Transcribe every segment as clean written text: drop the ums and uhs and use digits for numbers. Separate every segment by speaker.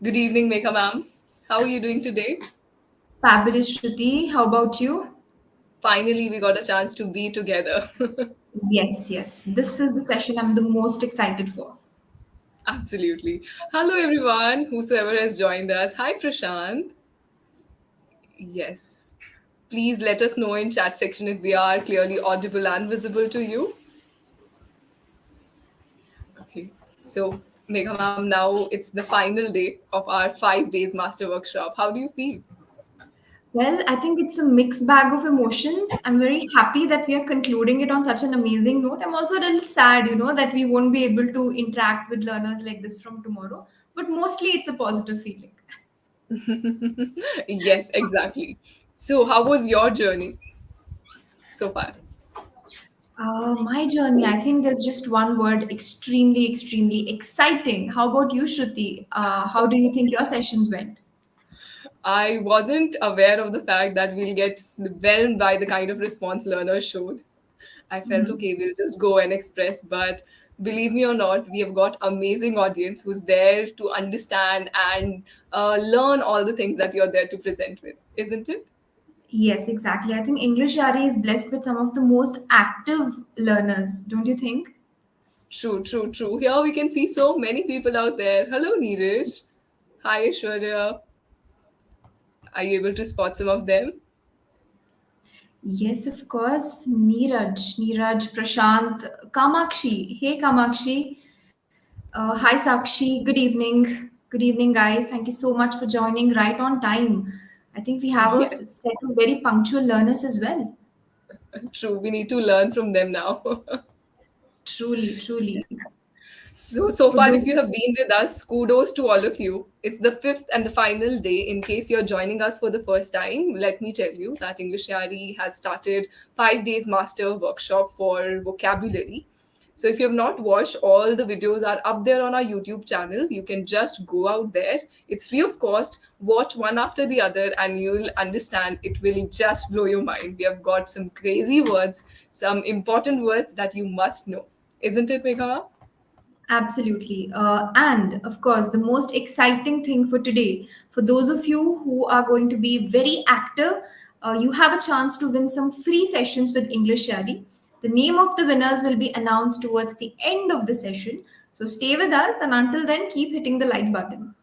Speaker 1: Good evening, Megha ma'am. How are you doing today?
Speaker 2: Fabulous, Shruti. How about you?
Speaker 1: Finally, we got a chance to be together.
Speaker 2: Yes, yes. This is the session I'm the most excited for.
Speaker 1: Absolutely. Hello, everyone, whosoever has joined us. Hi, Prashant. Yes. Please let us know in chat section if we are clearly audible and visible to you. Okay. So, Megha ma'am, now it's the final day of our 5 days master workshop. How do you feel?
Speaker 2: Well, I think it's a mixed bag of emotions. I'm very happy that we are concluding it on such an amazing note. I'm also a little sad, that we won't be able to interact with learners like this from tomorrow. But mostly it's a positive feeling.
Speaker 1: Yes, exactly. So, how was your journey so far?
Speaker 2: My journey, I think there's just one word extremely, extremely exciting. How about you, Shruti? How do you think your sessions went?
Speaker 1: I wasn't aware of the fact that we'll get whelmed by the kind of response learners showed. I felt
Speaker 2: Mhm.
Speaker 1: okay, we'll just go and express, but believe me or not, we have got amazing audience who's there to understand and learn all the things that you're there to present with, isn't it?
Speaker 2: Yes, exactly. I think EnglishYaari is blessed with some of the most active learners, don't you think?
Speaker 1: True, true, true. Here we can see so many people out there. Hello, Neeraj. Hi, Aishwarya. Are you able to spot some of them?
Speaker 2: Yes, of course. Neeraj, Prashant, Kamakshi. Hey, Kamakshi. Hi, Sakshi. Good evening. Good evening, guys. Thank you so much for joining right on time. I think we have a
Speaker 1: Yes,
Speaker 2: set of very punctual learners as well.
Speaker 1: true. We need to learn from them now.
Speaker 2: Truly, truly.
Speaker 1: So
Speaker 2: For
Speaker 1: far,
Speaker 2: those
Speaker 1: if you have been with us, kudos to all of you. It's the fifth and the final day. In case you're joining us for the first time, let me tell you that English Yaari has started 5 days master workshop for vocabulary. So if you have not watched, all the videos are up there on our YouTube channel. You can just go out there. It's free of cost. Watch one after the other, and you'll understand. It will just blow your mind. We have got some crazy words, some important words that you must know, isn't it, Megha?
Speaker 2: Absolutely. And of course, the most exciting thing for today, for those of you who are going to be very active, you have a chance to win some free sessions with English Yaari. The name of the winners will be announced towards the end of the session. So stay with us, and until then, keep hitting the like button.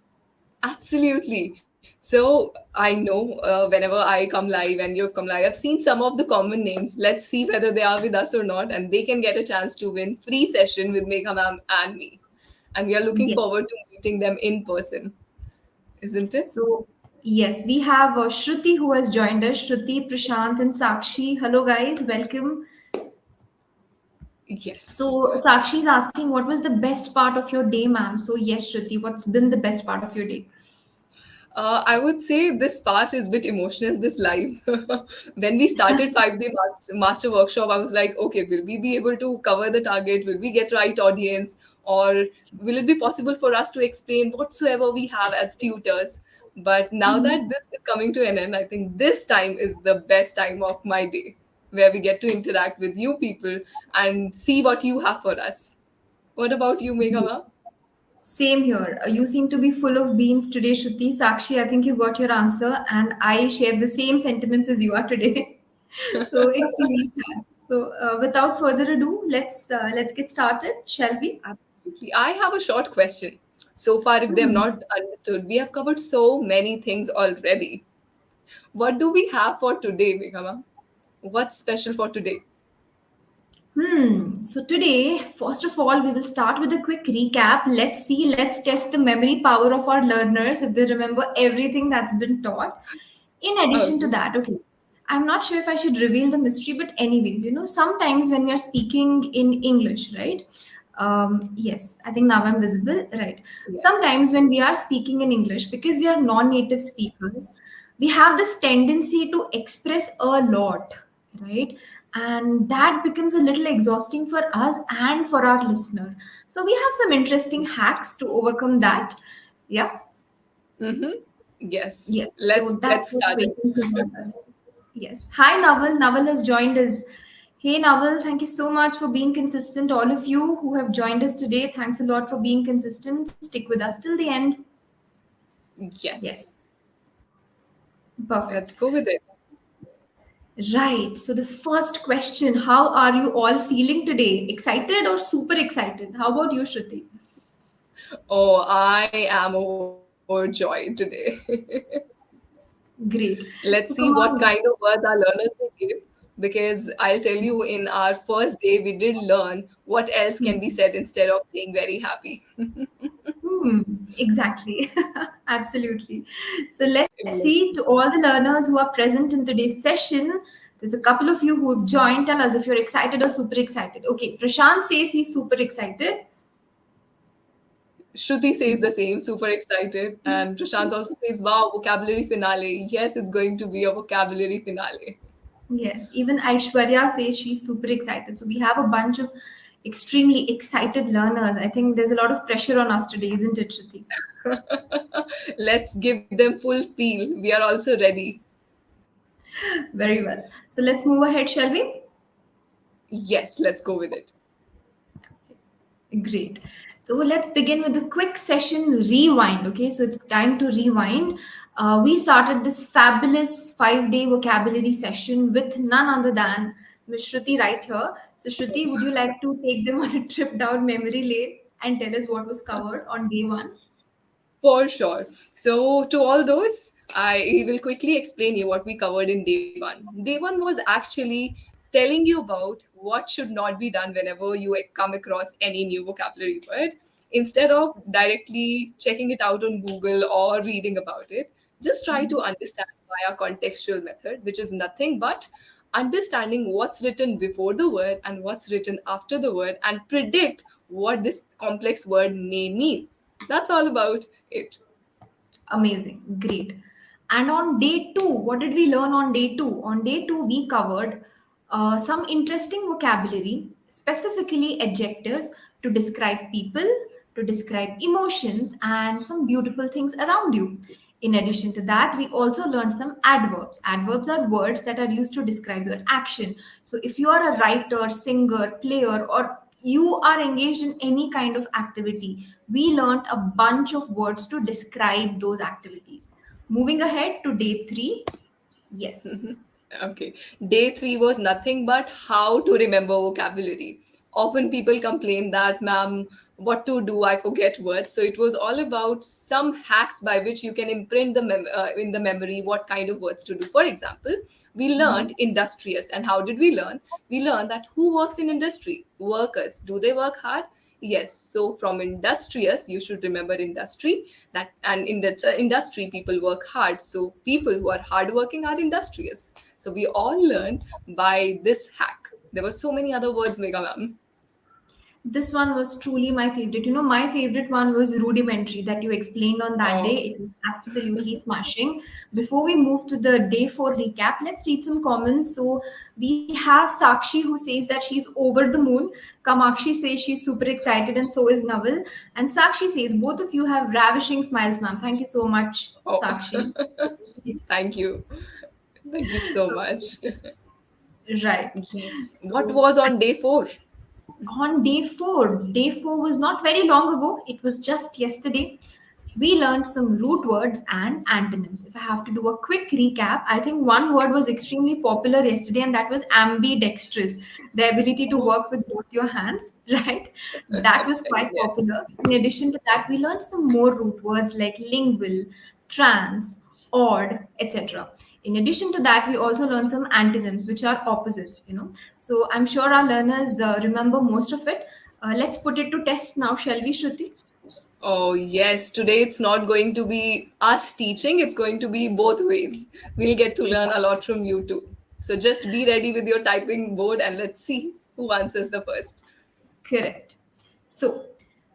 Speaker 1: Absolutely. So I know whenever I come live and you've come live, I've seen some of the common names. Let's see whether they are with us or not, and they can get a chance to win free session with Megha ma'am and me. And we are looking
Speaker 2: Yes.
Speaker 1: forward to meeting them in person, isn't it?
Speaker 2: So, yes, we have Shruti who has joined us. Shruti, Prashant, and Sakshi. Hello, guys. Welcome.
Speaker 1: Yes.
Speaker 2: So Sakshi is asking, what was the best part of your day, ma'am? So yes, Shruti, what's been the best part of your day?
Speaker 1: I would say this part is a bit emotional, this live. When we started 5 day master workshop, I was like, okay, will we be able to cover the target? Will we get right audience? Or will it be possible for us to explain whatsoever we have as tutors? But now
Speaker 2: Mhm.
Speaker 1: that this is coming to an end, I think this time is the best time of my day, where we get to interact with you people and see what you have for us. What about you, Megha?
Speaker 2: Same here. You seem to be full of beans today, Shruti. Sakshi, I think you got your answer, and I share the same sentiments as you are today. So extremely sad. So without further ado, let's get started, shall we?
Speaker 1: Absolutely. I have a short question. So far, if they have
Speaker 2: Hmm.
Speaker 1: not understood, we have covered so many things already. What do we have for today, Megha? What's special for today?
Speaker 2: So today, first of all, we will start with a quick recap. Let's test the memory power of our learners if they remember everything that's been taught. In addition to
Speaker 1: Okay.
Speaker 2: that, okay, I'm not sure if I should reveal the mystery, but anyways, sometimes when we are speaking in English, right? Yes, I think now I'm visible, right?
Speaker 1: Yeah.
Speaker 2: Sometimes when we are speaking in English, because we are non-native speakers, we have this tendency to express a lot, right? And that becomes a little exhausting for us and for our listener. So we have some interesting hacks to overcome that. Yeah.
Speaker 1: Mm-hmm. Yes.
Speaker 2: Yes,
Speaker 1: Let's
Speaker 2: so that's
Speaker 1: let's
Speaker 2: what's
Speaker 1: start it.
Speaker 2: waiting to happen. Yes. Hi, Naval. Naval has joined us. Hey, Naval, thank you so much for being consistent. All of you who have joined us today, thanks a lot for being consistent. Stick with us till the end.
Speaker 1: Yes.
Speaker 2: Yes, perfect.
Speaker 1: Let's go with it.
Speaker 2: Right. So the first question, how are you all feeling today? Excited or super excited? How about you, Shruti?
Speaker 1: Oh, I am overjoyed today.
Speaker 2: Great.
Speaker 1: Let's see
Speaker 2: So
Speaker 1: what
Speaker 2: come
Speaker 1: kind of
Speaker 2: on.
Speaker 1: words our learners will give. Because I'll tell you, in our first day, we did learn what else can be
Speaker 2: Hmm.
Speaker 1: said instead of saying very happy.
Speaker 2: Hmm, exactly. Absolutely. So let's see to
Speaker 1: Let's
Speaker 2: all the learners who are present in today's session. There's a couple of you who have joined. Tell us if you're excited or super excited. Okay, Prashant says he's super excited.
Speaker 1: Shruti says the same, super excited. And Prashant also says, wow, vocabulary finale. Yes, it's going to be a vocabulary finale.
Speaker 2: Yes, even Aishwarya says she's super excited. So we have a bunch of extremely excited learners. I think there's a lot of pressure on us today, isn't it, Shruti?
Speaker 1: Let's give them full feel. We are also ready.
Speaker 2: Very well. So let's move ahead, shall we?
Speaker 1: Yes, let's go with it.
Speaker 2: Great. So let's begin with a quick session rewind. Okay, so it's time to rewind. We started this fabulous 5 day vocabulary session with none other than Miss Shruti right here. So, Shruti, would you like to take them on a trip down memory lane and tell us what was covered on day one?
Speaker 1: For sure. So, to all those, I will quickly explain you what we covered in day one. Day one was actually telling you about what should not be done whenever you come across any new vocabulary word. Instead of directly checking it out on Google or reading about it, just try to understand via contextual method, which is nothing but understanding what's written before the word and what's written after the word and predict what this complex word may mean. That's all about it.
Speaker 2: Amazing. Great. And on day two, what did we learn on day two? On day two, we covered some interesting vocabulary, specifically adjectives to describe people, to describe emotions, and some beautiful things around you. In addition to that, we also learned some adverbs. Adverbs are words that are used to describe your action. So if you are a writer, singer, player, or you are engaged in any kind of activity, we learned a bunch of words to describe those activities. Moving ahead to day three. Yes.
Speaker 1: Okay. Day three was nothing but how to remember vocabulary. Often people complain that, ma'am, what to do? I forget words. So it was all about some hacks by which you can imprint in the memory what kind of words to do. For example, we learned industrious. And how did we learn? We learned that who works in industry? Workers. Do they work hard? Yes. So from industrious, you should remember industry. That and in the industry, people work hard. So people who are hardworking are industrious. So we all learned by this hack. There were so many other words, Megha ma'am.
Speaker 2: This one was truly my favorite. You know, my favorite one was rudimentary that you explained on that day.
Speaker 1: Oh,
Speaker 2: It was absolutely smashing. Before we move to the day four recap, let's read some comments. So we have Sakshi who says that she's over the moon. Kamakshi says she's super excited, and so is Naval. And Sakshi says both of you have ravishing smiles, ma'am. Thank you so much,
Speaker 1: oh.
Speaker 2: Sakshi.
Speaker 1: Thank you. Thank you so much.
Speaker 2: Right.
Speaker 1: Yes. What
Speaker 2: So
Speaker 1: was on day four?
Speaker 2: on day four was not very long ago. It was just yesterday. We learned some root words and antonyms. If I have to do a quick recap, I think one word was extremely popular yesterday, and that was ambidextrous, the ability to
Speaker 1: Oh,
Speaker 2: work with both your hands, right? That was quite
Speaker 1: yes.
Speaker 2: popular. In addition to that, we learned some more root words like lingual, trans, odd, etc. In addition to that, we also learned some antonyms, which are opposites, you know. So I'm sure our learners remember most of it. Let's put it to test now, shall we, Shruti?
Speaker 1: Oh, yes. Today it's not going to be us teaching, it's going to be both ways. We'll get to learn a lot from you too. So just be ready with your typing board and let's see who answers the first.
Speaker 2: Correct. So,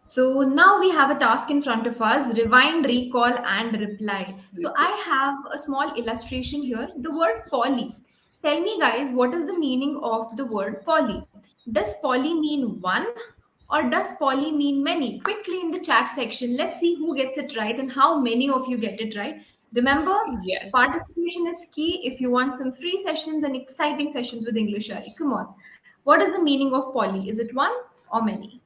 Speaker 2: so now we have a task in front of us, rewind, recall, and reply. So I have a small illustration here, the word poly. Tell me guys, what is the meaning of the word poly? Does poly mean one or does poly mean many? Quickly in the chat section, let's see who gets it right and how many of you get it right. Remember,
Speaker 1: Yes.
Speaker 2: participation is key if you want some free sessions and exciting sessions with English Yaari. Come on. What is the meaning of poly? Is it one or many?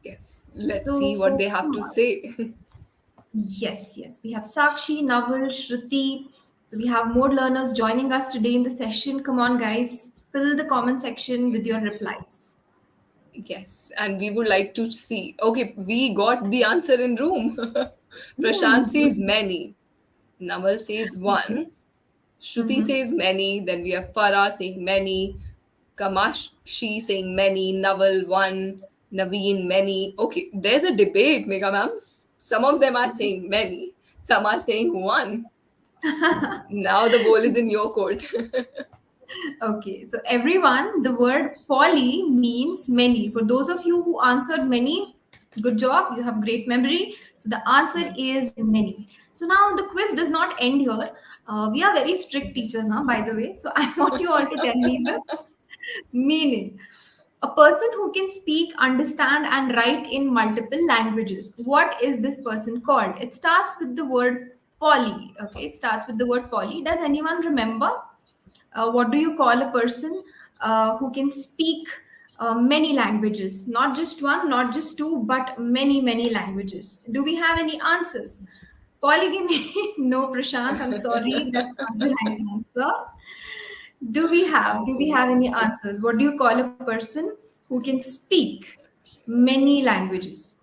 Speaker 1: Yes. Let's see
Speaker 2: So,
Speaker 1: what they have
Speaker 2: come
Speaker 1: to
Speaker 2: on.
Speaker 1: say.
Speaker 2: Yes, yes. We have Sakshi, Naval, Shruti. So we have more learners joining us today in the session. Come on, guys, fill the comment section with your replies.
Speaker 1: Yes, and we would like to see. Okay, we got the answer in room. Prashant
Speaker 2: Hmm,
Speaker 1: says
Speaker 2: good.
Speaker 1: many. Namal says
Speaker 2: Okay.
Speaker 1: one. Shruti
Speaker 2: Mm-hmm.
Speaker 1: says many. Then we have Farah saying many. Kamash she saying many. Naval one. Naveen many. Okay, there's a debate, Megha ma'ams. Some of them are saying many. Some are saying one. Now the ball is in your court.
Speaker 2: Okay, so everyone, the word poly means many. For those of you who answered many, good job, you have great memory. So the answer is many. So now the quiz does not end here. We are very strict teachers now, by the way. So I want you all to tell me the meaning. A person who can speak, understand, and write in multiple languages. What is this person called? It starts with the word poly. Okay, it starts with the word poly. Does anyone remember? What do you call a person who can speak many languages? Not just one, not just two, but many, many languages. Do we have any answers? Polygamy? No, Prashant, I'm sorry, that's not the right answer. Do we have any answers? What do you call a person who can speak many languages?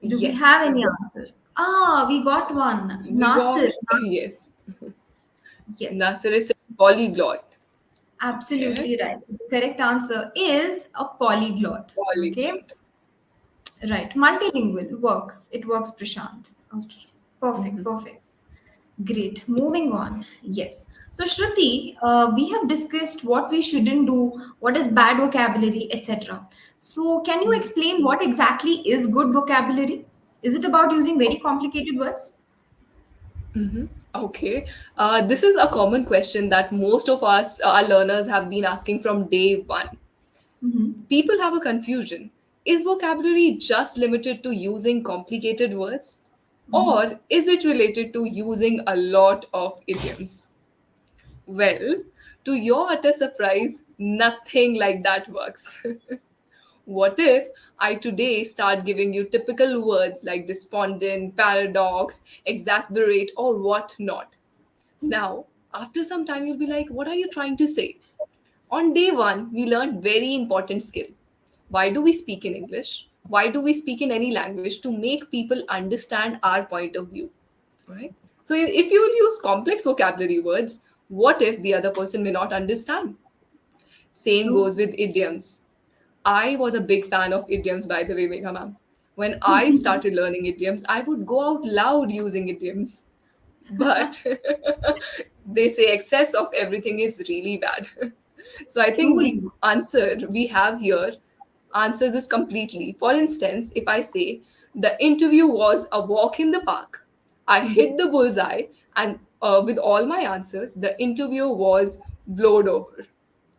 Speaker 2: Do we have
Speaker 1: Yes.
Speaker 2: any answer? Ah, we got one.
Speaker 1: We
Speaker 2: Nasir.
Speaker 1: got, yes.
Speaker 2: Yes.
Speaker 1: Nasir is saying polyglot. Okay.
Speaker 2: Absolutely right. So the correct answer is a polyglot. Okay,
Speaker 1: Polyglot.
Speaker 2: right. Multilingual works. It works, Prashant. Okay, perfect, perfect. Great. Moving on. Yes. So, Shruti, we have discussed what we shouldn't do, what is bad vocabulary, etc. So, can you explain what exactly is good vocabulary? Is it about using very complicated words?
Speaker 1: Okay. This is a common question that most of us, our learners, have been asking from day one.
Speaker 2: Mm-hmm.
Speaker 1: People have a confusion. Is vocabulary just limited to using complicated words?
Speaker 2: Mm-hmm.
Speaker 1: Or is it related to using a lot of idioms? Well, to your utter surprise, nothing like that works. What if I today start giving you typical words like despondent, paradox, exasperate, or what not? Now, after some time, you'll be like, what are you trying to say? On day one, we learned very important skill. Why do we speak in English? Why do we speak in any language? To make people understand our point of view, right? So if you will use complex vocabulary words, what if the other person may not understand? Same
Speaker 2: True.
Speaker 1: goes with idioms. I was a big fan of idioms, by the way, Megha ma'am. When I started learning idioms, I would go out loud using idioms. But they say excess of everything is really bad. So I think the
Speaker 2: Truly.
Speaker 1: answer we have here answers this completely. For instance, if I say the interview was a walk in the park, I hit the bullseye, and with all my answers, the interview was blowed over.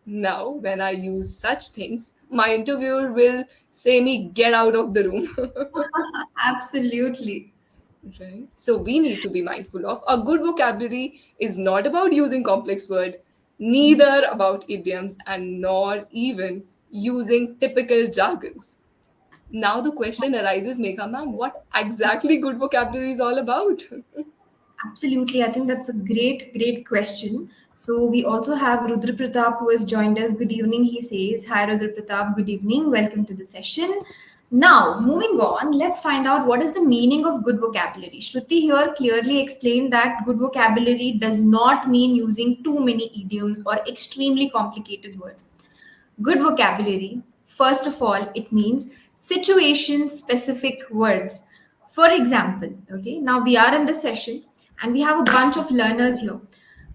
Speaker 1: Now, when I use such things, my interviewer will say me get out of the room.
Speaker 2: Absolutely.
Speaker 1: Right. So we need to be mindful of a good vocabulary is not about using complex word, neither about idioms, and nor even using typical jargons. Now the question arises, Megha ma'am, what exactly good vocabulary is all about?
Speaker 2: Absolutely. I think that's a great, great question. So we also have Rudra Pratap who has joined us. Good evening. He says, Hi Rudra Pratap, good evening. Welcome to the session. Now, moving on, let's find out what is the meaning of good vocabulary. Shruti here clearly explained that good vocabulary does not mean using too many idioms or extremely complicated words. Good vocabulary, first of all, it means situation specific words. For example, okay, now we are in the session and we have a bunch of learners here.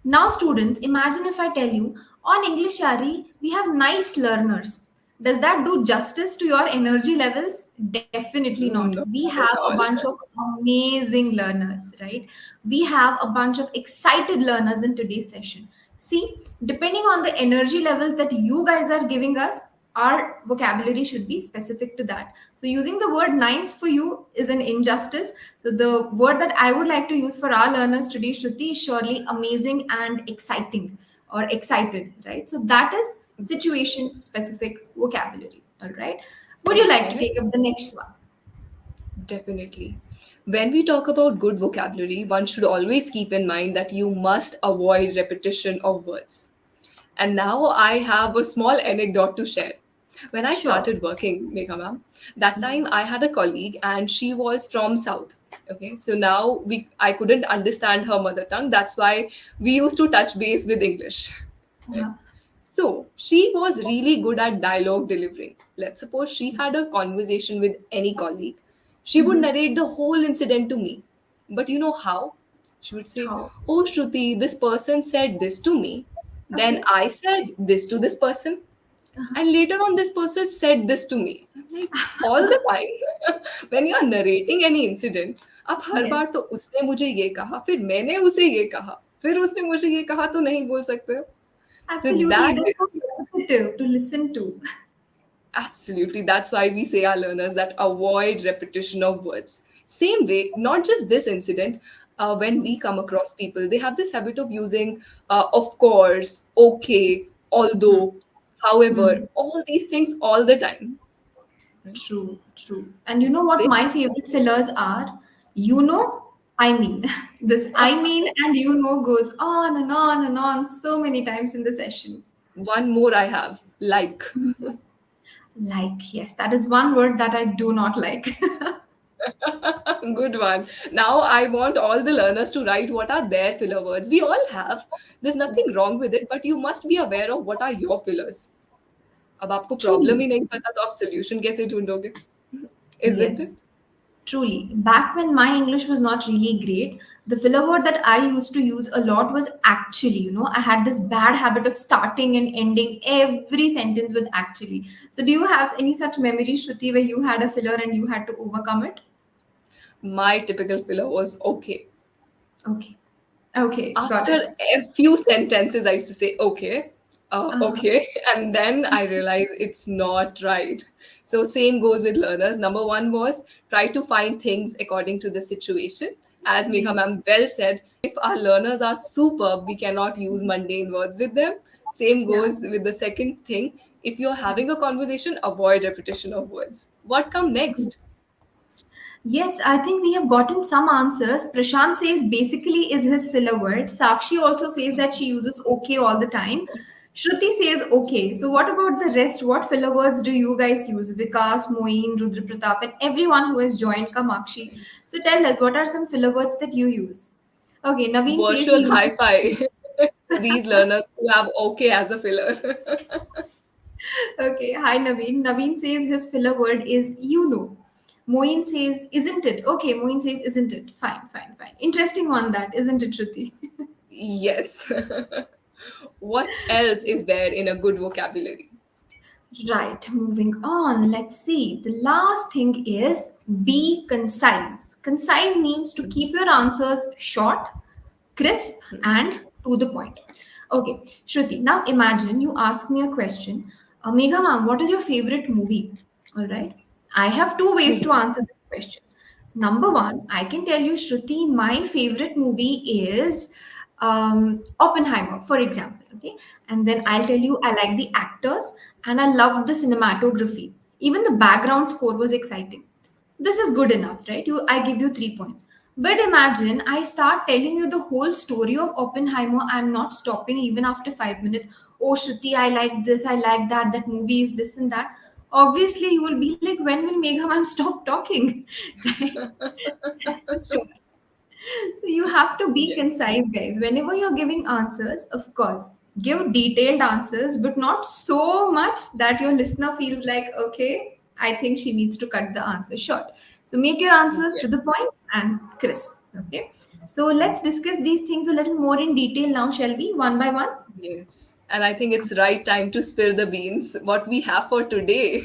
Speaker 2: Now, students, imagine if I tell you on English Yaari, we have nice learners. Does that do justice to your energy levels? Definitely not.
Speaker 1: Not
Speaker 2: We have
Speaker 1: at
Speaker 2: a
Speaker 1: all.
Speaker 2: bunch of amazing learners, right? We have a bunch of excited learners in today's session. See, depending on the energy levels that you guys are giving us, our vocabulary should be specific to that. So, using the word nice for you is an injustice. So, the word that I would like to use for our learners today, Shruti, is surely amazing and exciting or excited, right? So, that is situation specific vocabulary, all right? Would you like to
Speaker 1: Okay.
Speaker 2: take up the next one?
Speaker 1: Definitely. When we talk about good vocabulary, one should always keep in mind that you must avoid repetition of words. And now I have a small anecdote to share. When I
Speaker 2: Sure.
Speaker 1: started working, Megha ma'am, that time I had a colleague and she was from South. Okay, so now I couldn't understand her mother tongue. That's why we used to touch base with English. Right?
Speaker 2: Uh-huh.
Speaker 1: So she was really good at dialogue delivering. Let's suppose she had a conversation with any colleague. She would
Speaker 2: Mm-hmm.
Speaker 1: narrate the whole incident to me. But you know how? She would say,
Speaker 2: How?
Speaker 1: "Oh, Shruti, this person said this to me. Then
Speaker 2: Okay.
Speaker 1: I said this to this person.
Speaker 2: Uh-huh.
Speaker 1: And later on, this person said this to me." I'm like, all the time, when you're narrating any incident, आप हर
Speaker 2: Yes.
Speaker 1: बार तो उसने मुझे ये कहा, फिर मैंने उसे ये कहा, फिर उसने मुझे ये कहा तो नहीं बोल सकते हो. So
Speaker 2: Absolutely.
Speaker 1: that
Speaker 2: It is so
Speaker 1: is
Speaker 2: repetitive to listen to.
Speaker 1: absolutely, that's why we say our learners that avoid repetition of words. Same way, not just this incident, when we come across people, they have this habit of using of course, okay, although, however,
Speaker 2: Mhm.
Speaker 1: all these things all the time. Right?
Speaker 2: True, true. And you know what
Speaker 1: They,
Speaker 2: my favorite fillers are? You know, I mean. This I mean and you know goes on and on and on so many times in the session.
Speaker 1: one more I have, like.
Speaker 2: Like, yes, that is one word that I do not like.
Speaker 1: Good one. Now I want all the learners to write what are their filler words. We all have. There's nothing wrong with it, but you must be aware of what are your fillers. अब आपको problem
Speaker 2: Truly,
Speaker 1: ही नहीं पता तो आप solution कैसे ढूंढोगे? Isn't it?
Speaker 2: yes. Truly, back when my English was not really great, the filler word that I used to use a lot was actually. I had this bad habit of starting and ending every sentence with actually. So, do you have any such memory, Shruti, where you had a filler and you had to overcome it?
Speaker 1: My typical filler was okay.
Speaker 2: Okay. Okay, got
Speaker 1: After
Speaker 2: it.
Speaker 1: a few sentences, I used to say okay,
Speaker 2: Uh-huh.
Speaker 1: okay, and then I realized it's not right. So same goes with learners. Number one was try to find things according to the situation. As Megha
Speaker 2: Yes.
Speaker 1: ma'am well said, if our learners are superb, we cannot use mundane words with them. Same
Speaker 2: Yeah.
Speaker 1: goes with the second thing. If you're having a conversation, avoid repetition of words. What come next?
Speaker 2: Yes, I think we have gotten some answers. Prashant says basically is his filler word. Sakshi also says that she uses okay all the time. Shruti says okay. So what about the rest? What filler words do you guys use? Vikas, Moeen, Rudra Pratap, and everyone who has joined Kamakshi. So tell us, what are some filler words that you use? Okay, Naveen says he
Speaker 1: Virtual
Speaker 2: uses.
Speaker 1: high five to these learners who have okay as a filler.
Speaker 2: Okay, hi Naveen. Naveen says his filler word is you know. Moin says, isn't it? Okay, Moin says, isn't it? Fine, fine, fine. Interesting one that, isn't it, Shruti?
Speaker 1: Yes. What else is there in a good vocabulary?
Speaker 2: Right, moving on. Let's see. The last thing is be concise. Concise means to keep your answers short, crisp, and to the point. Okay, Shruti, now imagine you ask me a question. Megha ma'am, what is your favorite movie? All right. I have two ways to answer this question. Number one, I can tell you, Shruti, my favorite movie is Oppenheimer, for example. Okay. And then I'll tell you, I like the actors and I loved the cinematography. Even the background score was exciting. This is good enough, right? I give you 3 points. But imagine I start telling you the whole story of Oppenheimer. I'm not stopping even after 5 minutes. Oh, Shruti, I like this, I like that, that movie is this and that. Obviously, you will be like, when will Megha ma'am stop talking? Right? That's for sure. So you have to be
Speaker 1: Yes.
Speaker 2: concise, guys. Whenever you're giving answers, of course, give detailed answers, but not so much that your listener feels like, okay, I think she needs to cut the answer short. So make your answers to
Speaker 1: Yes.
Speaker 2: the point and crisp. Okay. So let's discuss these things a little more in detail now, shall we? One by one.
Speaker 1: Yes. And I think it's right time to spill the beans. What we have for today.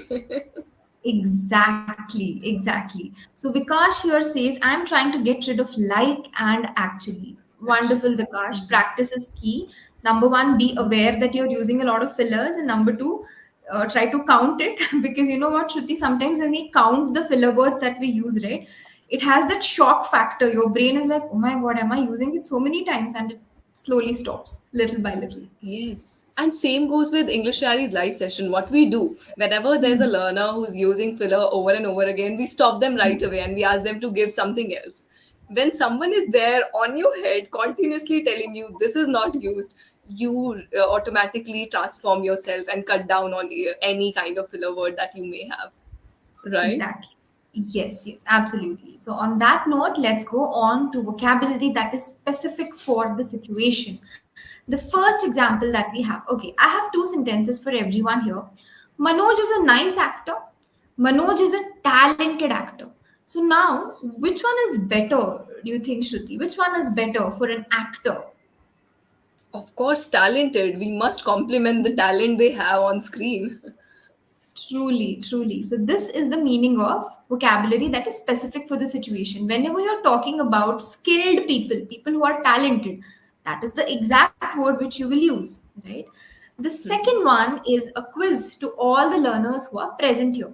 Speaker 2: Exactly, exactly. So Vikash here says, I'm trying to get rid of like and actually. Wonderful,
Speaker 1: Actually.
Speaker 2: Vikash. Practice is key. Number one, be aware that you're using a lot of fillers. And number two, try to count it because you know what, Shruti, sometimes when we count the filler words that we use, right, it has that shock factor. Your brain is like, oh my God, am I using it so many times? And it slowly stops, little by little.
Speaker 1: Yes. And same goes with English Yaari's live session. What we do, whenever there's a
Speaker 2: Hmm.
Speaker 1: learner who's using filler over and over again, we stop them right away and we ask them to give something else. When someone is there on your head, continuously telling you this is not used, you automatically transform yourself and cut down on any kind of filler word that you may have. Right?
Speaker 2: Exactly. Yes, yes, absolutely. So, on that note, let's go on to vocabulary that is specific for the situation. The first example that we have, okay, I have two sentences for everyone here. Manoj is a nice actor, Manoj is a talented actor. So, now, which one is better, do you think, Shruti? Which one is better for an actor?
Speaker 1: Of course, talented. We must compliment the talent they have on screen.
Speaker 2: Truly, truly. So, this is the meaning of vocabulary that is specific for the situation. Whenever you're talking about skilled people, people who are talented, that is the exact word which you will use, right? The second one is a quiz to all the learners who are present here.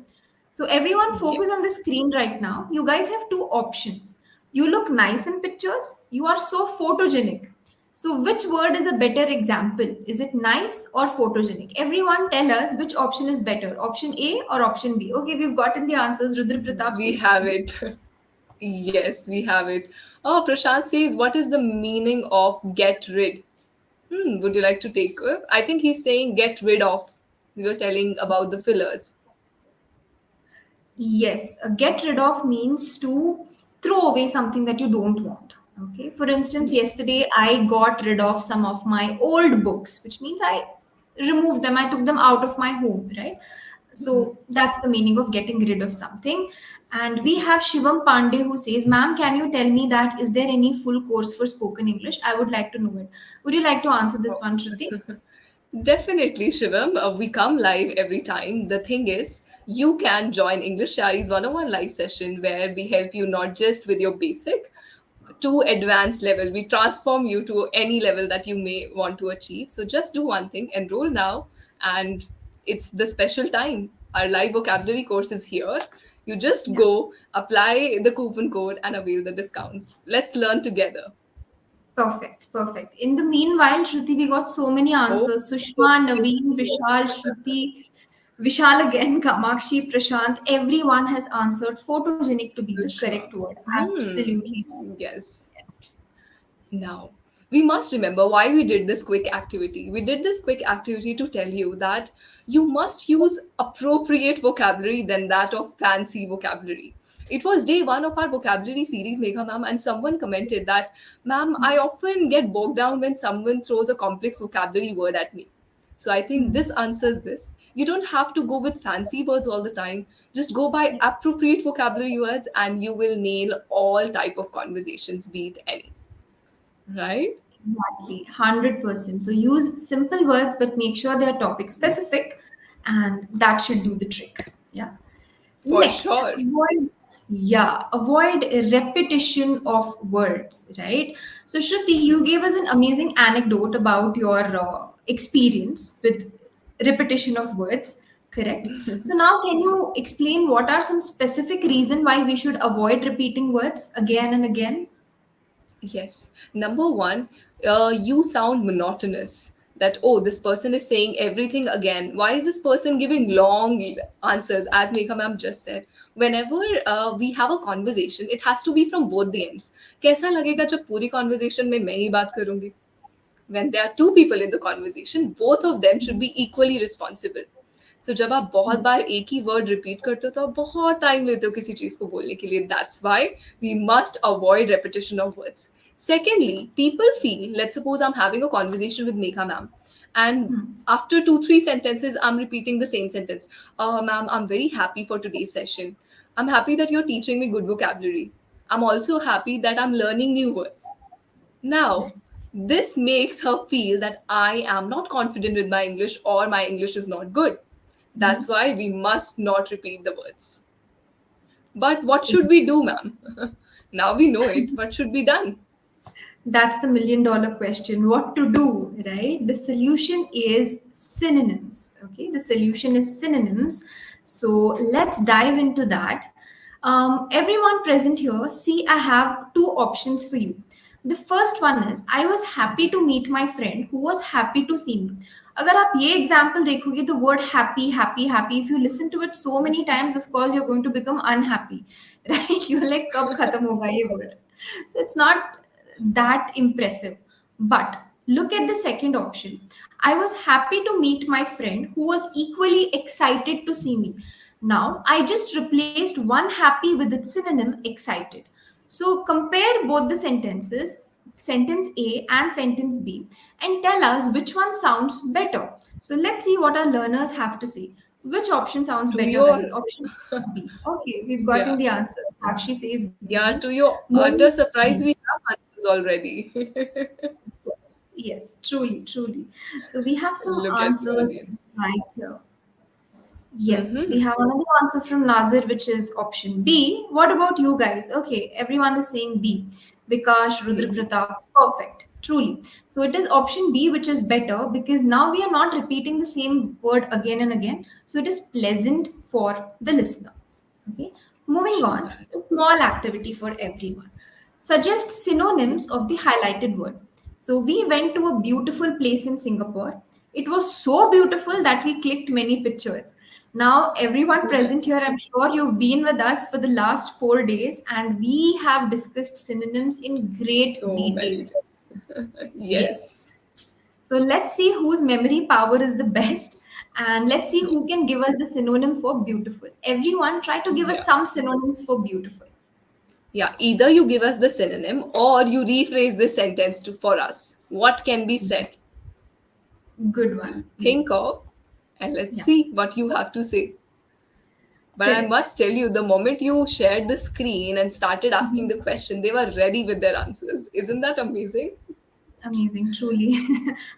Speaker 2: So, everyone focus on the
Speaker 1: Yes.
Speaker 2: screen right now. You guys have two options. You look nice in pictures, you are so photogenic. So, which word is a better example? Is it nice or photogenic? Everyone tell us which option is better, option A or option B. Okay, we've gotten the answers. Rudra Pratap
Speaker 1: We
Speaker 2: says
Speaker 1: have
Speaker 2: B.
Speaker 1: it. Yes, we have it. Oh, Prashant says, what is the meaning of get rid? Would you like to take? I think he's saying get rid of. We were telling about the fillers.
Speaker 2: Yes, get rid of means to throw away something that you don't want. Okay, for instance,
Speaker 1: Yes.
Speaker 2: yesterday I got rid of some of my old books, which means I removed them, I took them out of my home, right? So that's the meaning of getting rid of something. And we have
Speaker 1: Yes.
Speaker 2: Shivam Pandey who says, Ma'am, can you tell me that is there any full course for spoken English? I would like to know it. Would you like to answer this
Speaker 1: Oh,
Speaker 2: one, Shruti?
Speaker 1: definitely, Shivam. We come live every time. The thing is, you can join English Yaari's one-on-one live session where we help you not just with your basic to advanced level. We transform you to any level that you may want to achieve. So just do one thing, enroll now, and it's the special time. Our live vocabulary course is here. You just
Speaker 2: Yeah.
Speaker 1: go, apply the coupon code, and avail the discounts. Let's learn together.
Speaker 2: Perfect, perfect. In the meanwhile, Shruti, we got so many
Speaker 1: Oh,
Speaker 2: answers.
Speaker 1: so
Speaker 2: Sushma,
Speaker 1: many
Speaker 2: Naveen, Vishal,
Speaker 1: answers.
Speaker 2: Shruti, Vishal again, Kamakshi, Prashant. Everyone has answered photogenic to be the correct
Speaker 1: Sushma.
Speaker 2: word. Absolutely.
Speaker 1: Yes. Now, we must remember why we did this quick activity. We did this quick activity to tell you that you must use appropriate vocabulary than that of fancy vocabulary. It was day one of our vocabulary series, Megha ma'am, and someone commented that, ma'am, I often get bogged down when someone throws a complex vocabulary word at me. So I think
Speaker 2: Hmm.
Speaker 1: this answers this. You don't have to go with fancy words all the time. Just go by
Speaker 2: Yes.
Speaker 1: appropriate vocabulary words and you will nail all type of conversations, be it any. Right?
Speaker 2: Exactly, 100%. So use simple words, but make sure they are topic specific, and that should do the trick. Yeah.
Speaker 1: For
Speaker 2: Next,
Speaker 1: sure.
Speaker 2: avoid a repetition of words, right? So, Shruti, you gave us an amazing anecdote about your experience with repetition of words, correct? So, now can you explain what are some specific reason why we should avoid repeating words again and again?
Speaker 1: Yes. Number one, you sound monotonous. That, oh, this person is saying everything again. Why is this person giving long answers, as Megha ma'am just said? Whenever we have a conversation, it has to be from both the ends. कैसा लगेगा जब पूरी conversation में मैं ही बात करूंगी? When there are two people in the conversation, both of them should be equally responsible. So जब आप बहुत बार एक ही word repeat करते हो तो आप बहुत time लेते हो किसी चीज को बोलने के लिए. That's why we must avoid repetition of words. Secondly, people feel, let's suppose I'm having a conversation with Megha ma'am, and
Speaker 2: Hmm.
Speaker 1: after 2 3 sentences I'm repeating the same sentence. Ma'am, I'm very happy for today's session. I'm happy that you're teaching me good vocabulary. I'm also happy that I'm learning new words. Now, this makes her feel that I am not confident with my English or my English is not good. That's why we must not repeat the words. But what should we do, ma'am? Now we know it. What should be done?
Speaker 2: That's the million-dollar question. What to do, right? The solution is synonyms. Okay, the solution is synonyms. So let's dive into that. Everyone present here, see, I have two options for you. The first one is I was happy to meet my friend who was happy to see me. अगर आप ये example देखोगे तो word happy happy happy if you listen to it so many times of course you are going to become unhappy right you like कब खत्म होगा ये word so it's not that impressive. But look at the second option. I was happy to meet my friend who was equally excited to see me. Now, I just replaced one happy with its synonym excited. So compare both the sentences, sentence A and sentence B, and tell us which one sounds better. So let's see what our learners have to say. Which option sounds
Speaker 1: To
Speaker 2: better,
Speaker 1: your
Speaker 2: guys? Option B. Okay, we've
Speaker 1: yeah,
Speaker 2: gotten the answer. Sakshi says B.
Speaker 1: yeah, to your
Speaker 2: Moving.
Speaker 1: utter surprise, we have answers already.
Speaker 2: Yes, yes, truly, truly. So we have some
Speaker 1: Look at the
Speaker 2: answers
Speaker 1: audience.
Speaker 2: right here. Yes, we
Speaker 1: Mm-hmm.
Speaker 2: have another answer from Nazir, which is option B. What about you guys? Okay, everyone is saying B. Vikash, Rudra
Speaker 1: Mm-hmm.
Speaker 2: Pratap, perfect, truly. So it is option B, which is better because now we are not repeating the same word again and again. So it is pleasant for the listener. Okay, moving
Speaker 1: True
Speaker 2: on,
Speaker 1: that.
Speaker 2: a small activity for everyone. Suggest synonyms of the highlighted word. So we went to a beautiful place in Singapore. It was so beautiful that we clicked many pictures. Now, everyone present here, I'm sure you've been with us for the last 4 days, and we have discussed synonyms in great
Speaker 1: So
Speaker 2: detail.
Speaker 1: many times.
Speaker 2: Yes.
Speaker 1: Yes.
Speaker 2: So let's see whose memory power is the best, and let's see who
Speaker 1: Yes.
Speaker 2: can give us the synonym for beautiful. Everyone, try to give us
Speaker 1: Yeah.
Speaker 2: some synonyms for beautiful.
Speaker 1: Yeah. Either you give us the synonym or you rephrase this sentence for us. What can be said?
Speaker 2: Good one.
Speaker 1: Think
Speaker 2: Yes.
Speaker 1: of and let's
Speaker 2: Yeah.
Speaker 1: see what you have to say. But I
Speaker 2: Correct.
Speaker 1: must tell you, the moment you shared the screen and started asking
Speaker 2: Mhm.
Speaker 1: the question, they were ready with their answers. Isn't that amazing?
Speaker 2: Amazing, truly.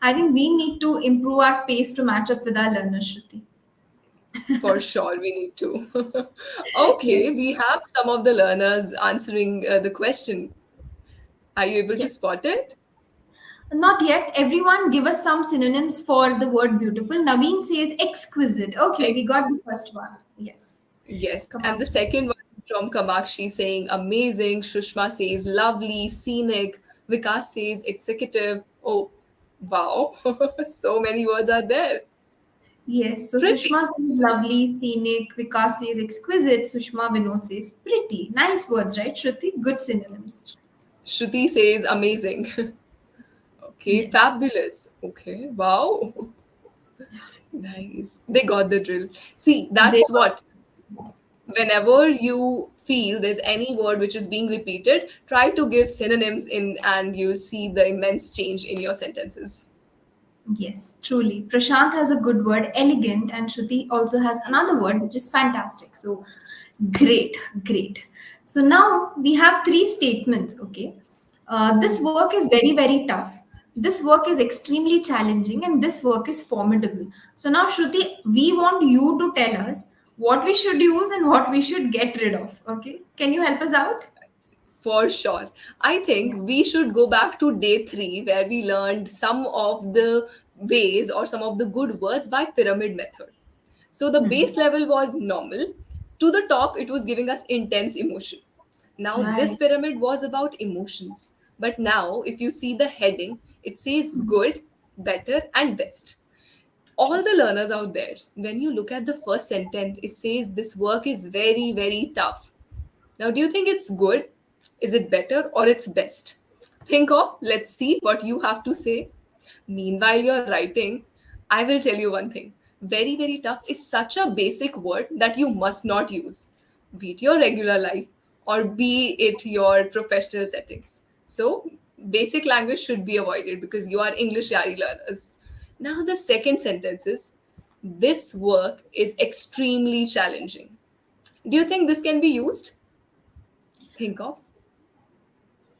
Speaker 2: I think we need to improve our pace to match up with our learners, Shruti.
Speaker 1: For sure, we need to. Okay,
Speaker 2: Yes.
Speaker 1: we have some of the learners answering the question. Are you able to
Speaker 2: Yes.
Speaker 1: spot it?
Speaker 2: Not yet. Everyone give us some synonyms for the word beautiful. Naveen says exquisite. Okay, we got the
Speaker 1: Exquisite.
Speaker 2: first one. Yes.
Speaker 1: Yes.
Speaker 2: Come
Speaker 1: And
Speaker 2: on.
Speaker 1: the second one is from Kamakshi saying amazing. Shushma says lovely, scenic. Vikas says executive. Oh, wow. So many words are there.
Speaker 2: Yes. So
Speaker 1: Pretty.
Speaker 2: Sushma says lovely, scenic. Vikas says exquisite. Sushma Vinod says pretty. Nice words, right, Shruti? Good synonyms.
Speaker 1: Shruti says amazing. Okay,
Speaker 2: Yes.
Speaker 1: fabulous. Okay, wow. Nice. They got the drill. See,
Speaker 2: They
Speaker 1: that's what. Whenever you feel there's any word which is being repeated, try to give synonyms in and you'll see the immense change in your sentences.
Speaker 2: Yes, truly. Prashant has a good word, elegant, and Shruti also has another word which is fantastic. So, great, great. So, now we have three statements, okay? This work is very, very tough. This work is extremely challenging, and this work is formidable. So, now, Shruti, we want you to tell us what we should use and what we should get rid of, okay? Can you help us out?
Speaker 1: For sure. I think
Speaker 2: Yeah.
Speaker 1: we should go back to day three where we learned some of the ways or some of the good words by pyramid method. So the
Speaker 2: Hmm.
Speaker 1: base level was normal. To the top, it was giving us intense emotion. Now, this
Speaker 2: Right.
Speaker 1: pyramid was about emotions. But now, if you see the heading, it says
Speaker 2: Mhm.
Speaker 1: good, better, and best. All
Speaker 2: True.
Speaker 1: the learners out there, when you look at the first sentence, it says this work is very, very tough. Now, do you think it's good? Is it better or it's best? Think of, let's see what you have to say. Meanwhile, you're writing, I will tell you one thing. Very, very tough is such a basic word that you must not use, be it your regular life or be it your professional settings. So, basic language should be avoided because you are English Yari learners. Now, the second sentence is this work is extremely challenging. Do you think this can be used? Think of.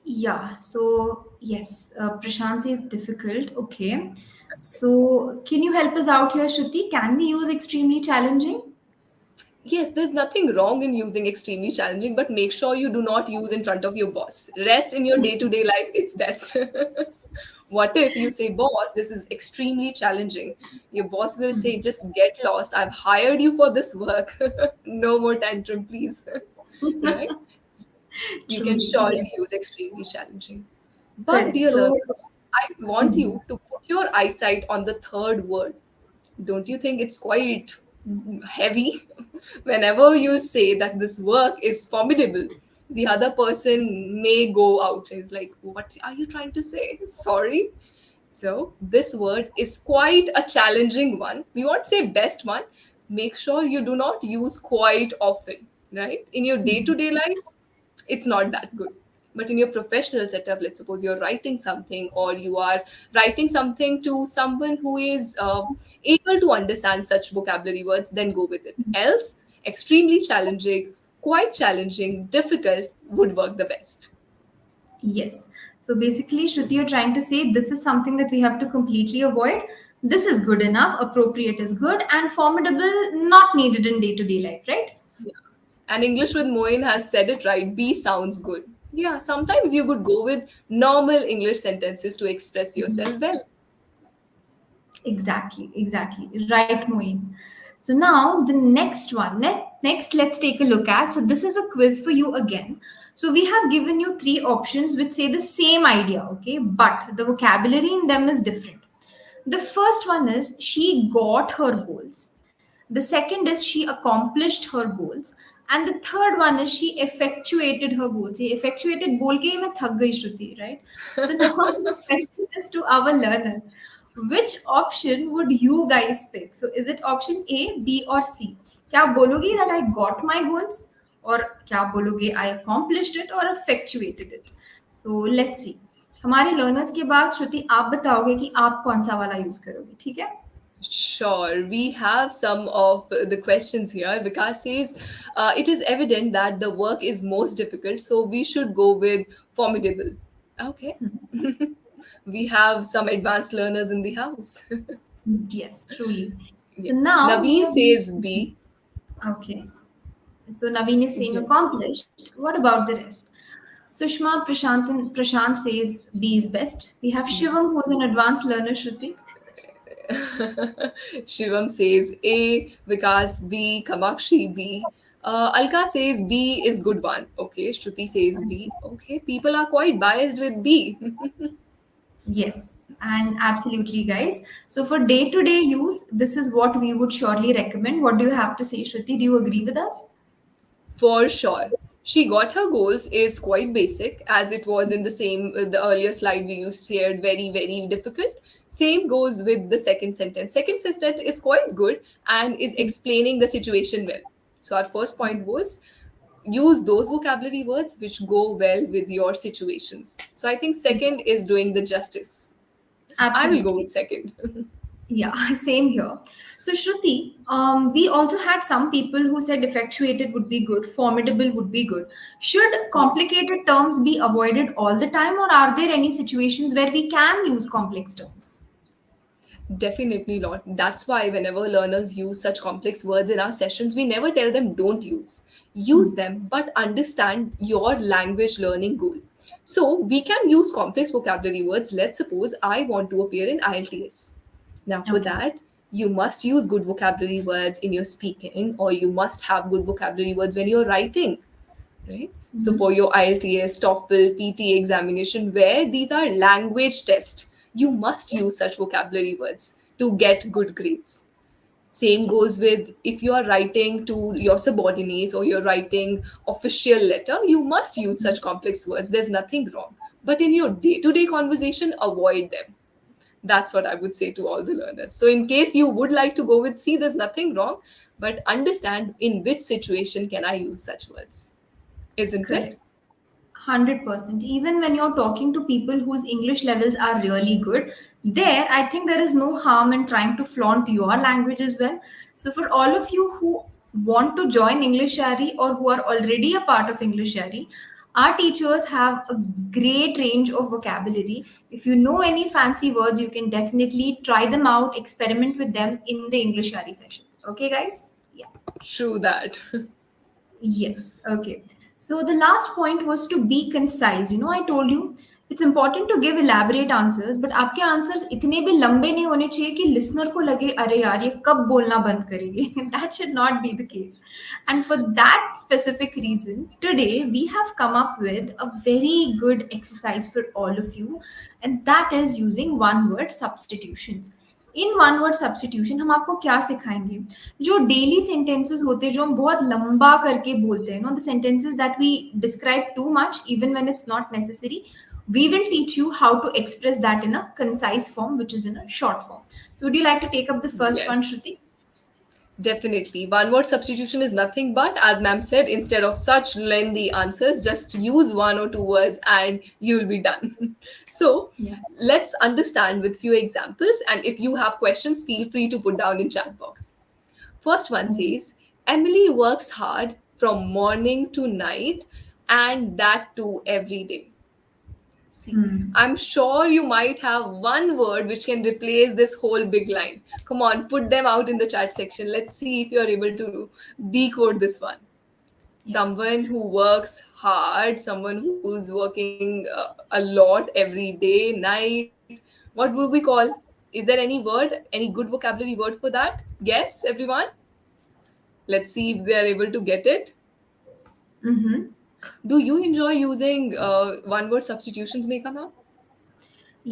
Speaker 2: Yeah, so yes, Prashant is difficult. Okay. So can you help us out here, Shruti? Can we use extremely challenging?
Speaker 1: Yes, there's nothing wrong in using extremely challenging, but make sure you do not use in front of your boss. Rest in your day to day life, it's best. What if you say, boss, this is extremely challenging? Your boss will say, just get lost. I've hired you for this work. No more tantrum, please. Right? You can
Speaker 2: Truly,
Speaker 1: surely
Speaker 2: yes.
Speaker 1: use extremely challenging. But,
Speaker 2: Correct.
Speaker 1: dear
Speaker 2: So,
Speaker 1: learners, I want
Speaker 2: mhm.
Speaker 1: you to put your eyesight on the third word. Don't you think it's quite heavy? Whenever you say that this work is formidable, the other person may go out. Is like, what are you trying to say? Sorry. So, this word is quite a challenging one. We won't say best one. Make sure you do not use quite often, right? In your day to day life, it's not that good. But in your professional setup, let's suppose you're writing something or you are writing something to someone who is able to understand such vocabulary words, then go with it. Else, extremely challenging, quite challenging, difficult would work the best.
Speaker 2: Yes. So basically, Shruti, you're trying to say this is something that we have to completely avoid. This is good enough, appropriate is good, and formidable not needed in day to day life, right?
Speaker 1: Yeah. And English with Moin has said it right. B sounds good. Yeah, sometimes you could go with normal English sentences to express yourself well.
Speaker 2: Exactly, exactly. Right, Moin. So now the next one. Next, let's take a look at. So this is a quiz for you again. So we have given you three options which say the same idea, okay, but the vocabulary in them is different. The first one is she got her goals. The second is she accomplished her goals. And the third one is she effectuated her goals. Ye effectuated बोल के ही मैं थक गई श्रुति, right? So now the question is to our learners. Which option would you guys pick? So is it option A, B or C? क्या आप बोलोगे that I got my goals? और क्या आप बोलोगे I accomplished it or effectuated it? So let's see. हमारे learners के बाद श्रुति आप बताओगे कि आप कौन सा वाला यूज करोगे, ठीक है?
Speaker 1: Sure, we have some of the questions here. Vikas says it is evident that the work is most difficult, so we should go with formidable. Okay. We have some advanced learners in the house.
Speaker 2: Yes, truly. So
Speaker 1: Yeah.
Speaker 2: now we
Speaker 1: Naveen
Speaker 2: have.
Speaker 1: says B.
Speaker 2: Okay. So Naveen is saying
Speaker 1: Yeah.
Speaker 2: accomplished. What about the rest? Sushma Prashant says B is best. We have Shivam who's an advanced learner, Shruti.
Speaker 1: Shivam says A. Vikas B. Kamakshi B. Alka says B is good one. Okay. Shruti says B. Okay. People are quite biased with B.
Speaker 2: Yes, and absolutely, guys. So for day-to-day use, this is what we would surely recommend. What do you have to say, Shruti? Do you agree with us?
Speaker 1: For sure. She got her goals is quite basic, as it was in the same the earlier slide we used shared, very very difficult. Same goes with the second sentence. Second sentence is quite good and is explaining the situation well. So our first point was use those vocabulary words which go well with your situations. So I think second is doing the justice. I will go
Speaker 2: Absolutely.
Speaker 1: with second.
Speaker 2: Yeah, same here. So, Shruti, we also had some people who said effectuated would be good, formidable would be good. Should
Speaker 1: Yes.
Speaker 2: complicated terms be avoided all the time, or are there any situations where we can use complex terms?
Speaker 1: Definitely not. That's why whenever learners use such complex words in our sessions, we never tell them don't use. Use them, but understand your language learning goal. So we can use complex vocabulary words. Let's suppose I want to appear in IELTS. Now, for
Speaker 2: Okay.
Speaker 1: that, you must use good vocabulary words in your speaking, or you must have good vocabulary words when you're writing, right? So
Speaker 2: Mhm.
Speaker 1: for your IELTS, TOEFL, PT examination, where these are language tests, you must use such vocabulary words to get good grades. Same
Speaker 2: Yes.
Speaker 1: goes with if you are writing to your subordinates or you're writing official letter, you must use such complex words. There's nothing wrong. But in your day-to-day conversation, avoid them. That's what I would say to all the learners. So in case you would like to go with C, there's nothing wrong, but understand in which situation can I use such words, isn't it?
Speaker 2: Correct. 100%. Even when you're talking to people whose English levels are really good, there, I think there is no harm in trying to flaunt your language as well. So, for all of you who want to join English Yaari or who are already a part of English Yaari, our teachers have a great range of vocabulary. If you know any fancy words, you can definitely try them out, experiment with them in the English Yaari sessions. Okay, guys? Yeah.
Speaker 1: True that.
Speaker 2: Yes. Okay. So the last point was to be concise. I told you it's important to give elaborate answers, but आपके answers इतने भी लंबे नहीं होने चाहिए कि listener को लगे अरे यार ये कब बोलना बंद करेगी. That should not be the case. And for that specific reason today we have come up with a very good exercise for all of you, and that is using one word substitutions. In one word substitution हम आपको क्या सिखाएंगे? जो daily sentences होते हैं जो हम बहुत लंबा करके बोलते हैं, no the sentences that we describe too much even when it's not necessary, we will teach you how to express that in a concise form, which is in a short form. So, would you like to take up the first one,
Speaker 1: Yes.
Speaker 2: Shruti?
Speaker 1: Definitely. One word substitution is nothing but, as ma'am said, instead of such lengthy answers, just use one or two words and you'll be done. So
Speaker 2: Yeah.
Speaker 1: let's understand with few examples. And if you have questions, feel free to put down in chat box. First one
Speaker 2: Okay.
Speaker 1: says, Emily works hard from morning to night and that too every day. See,
Speaker 2: Hmm.
Speaker 1: I'm sure you might have one word which can replace this whole big line. Come on, put them out in the chat section. Let's see if you're able to decode this one.
Speaker 2: Yes.
Speaker 1: Someone who works hard, someone who's working a lot every day, night. What would we call? Is there any word, any good vocabulary word for that? Guess, everyone? Let's see if they are able to get it.
Speaker 2: Mm-hmm.
Speaker 1: Do you enjoy using one word substitutions, Megha ma'am?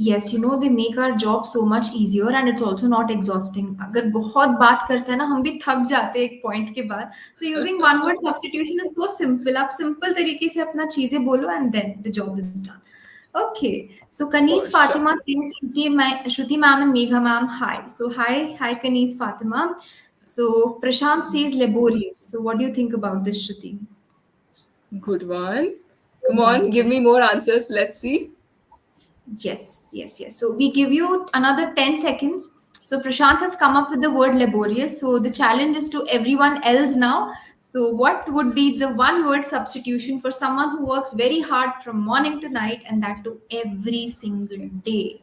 Speaker 2: Yes, you know they make our job so much easier and it's also not exhausting. अगर बहुत बात करते हैं ना हम भी थक जाते हैं एक पॉइंट के बाद. So using one word substitution is so simple. आप सिंपल तरीके से अपना चीजें बोलो and then the job is done. Okay, so Kanis
Speaker 1: For sure.
Speaker 2: Fatima says Shruti ma'am and Megha ma'am hi. So hi Kanis Fatima. So Prashant says laborious. So what do you think about this, Shruti?
Speaker 1: Good one. Come
Speaker 2: Good one.
Speaker 1: on, give me more answers. Let's see.
Speaker 2: Yes. So we give you another 10 seconds. So Prashant has come up with the word laborious. So the challenge is to everyone else now. So what would be the one word substitution for someone who works very hard from morning to night and that to every single day?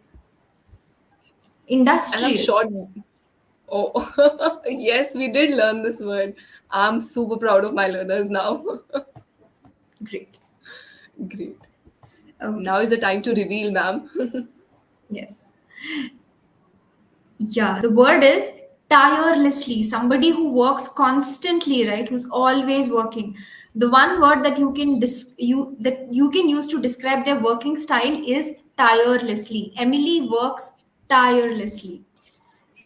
Speaker 1: And I'm sure.
Speaker 2: Industrious.
Speaker 1: Oh, yes, we did learn this word. I'm super proud of my learners now.
Speaker 2: Great.
Speaker 1: Great.
Speaker 2: Okay.
Speaker 1: Now is the time to
Speaker 2: So,
Speaker 1: reveal, ma'am.
Speaker 2: yes. Yeah, the word is tirelessly. Somebody who works constantly, right? Who's always working. The one word that you can use to describe their working style is tirelessly. Emily works tirelessly,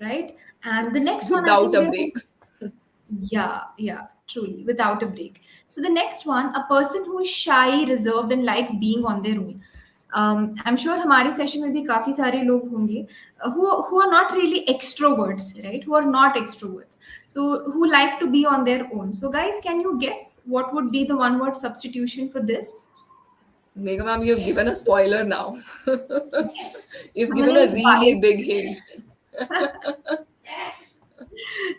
Speaker 2: right? And the next one, I
Speaker 1: Without
Speaker 2: think
Speaker 1: a
Speaker 2: we
Speaker 1: break.
Speaker 2: have, yeah, truly, without a break. So the next one, a person who is shy, reserved, and likes being on their own. I'm sure हमारे session में भी काफी सारे लोग होंगे who are not really extroverts, right? Who are not extroverts, so who like to be on their own. So guys, can you guess what would be the one word substitution for this?
Speaker 1: Megha ma'am, you have given a spoiler now. You've
Speaker 2: I'm a
Speaker 1: given a
Speaker 2: little
Speaker 1: really
Speaker 2: biased.
Speaker 1: big hint.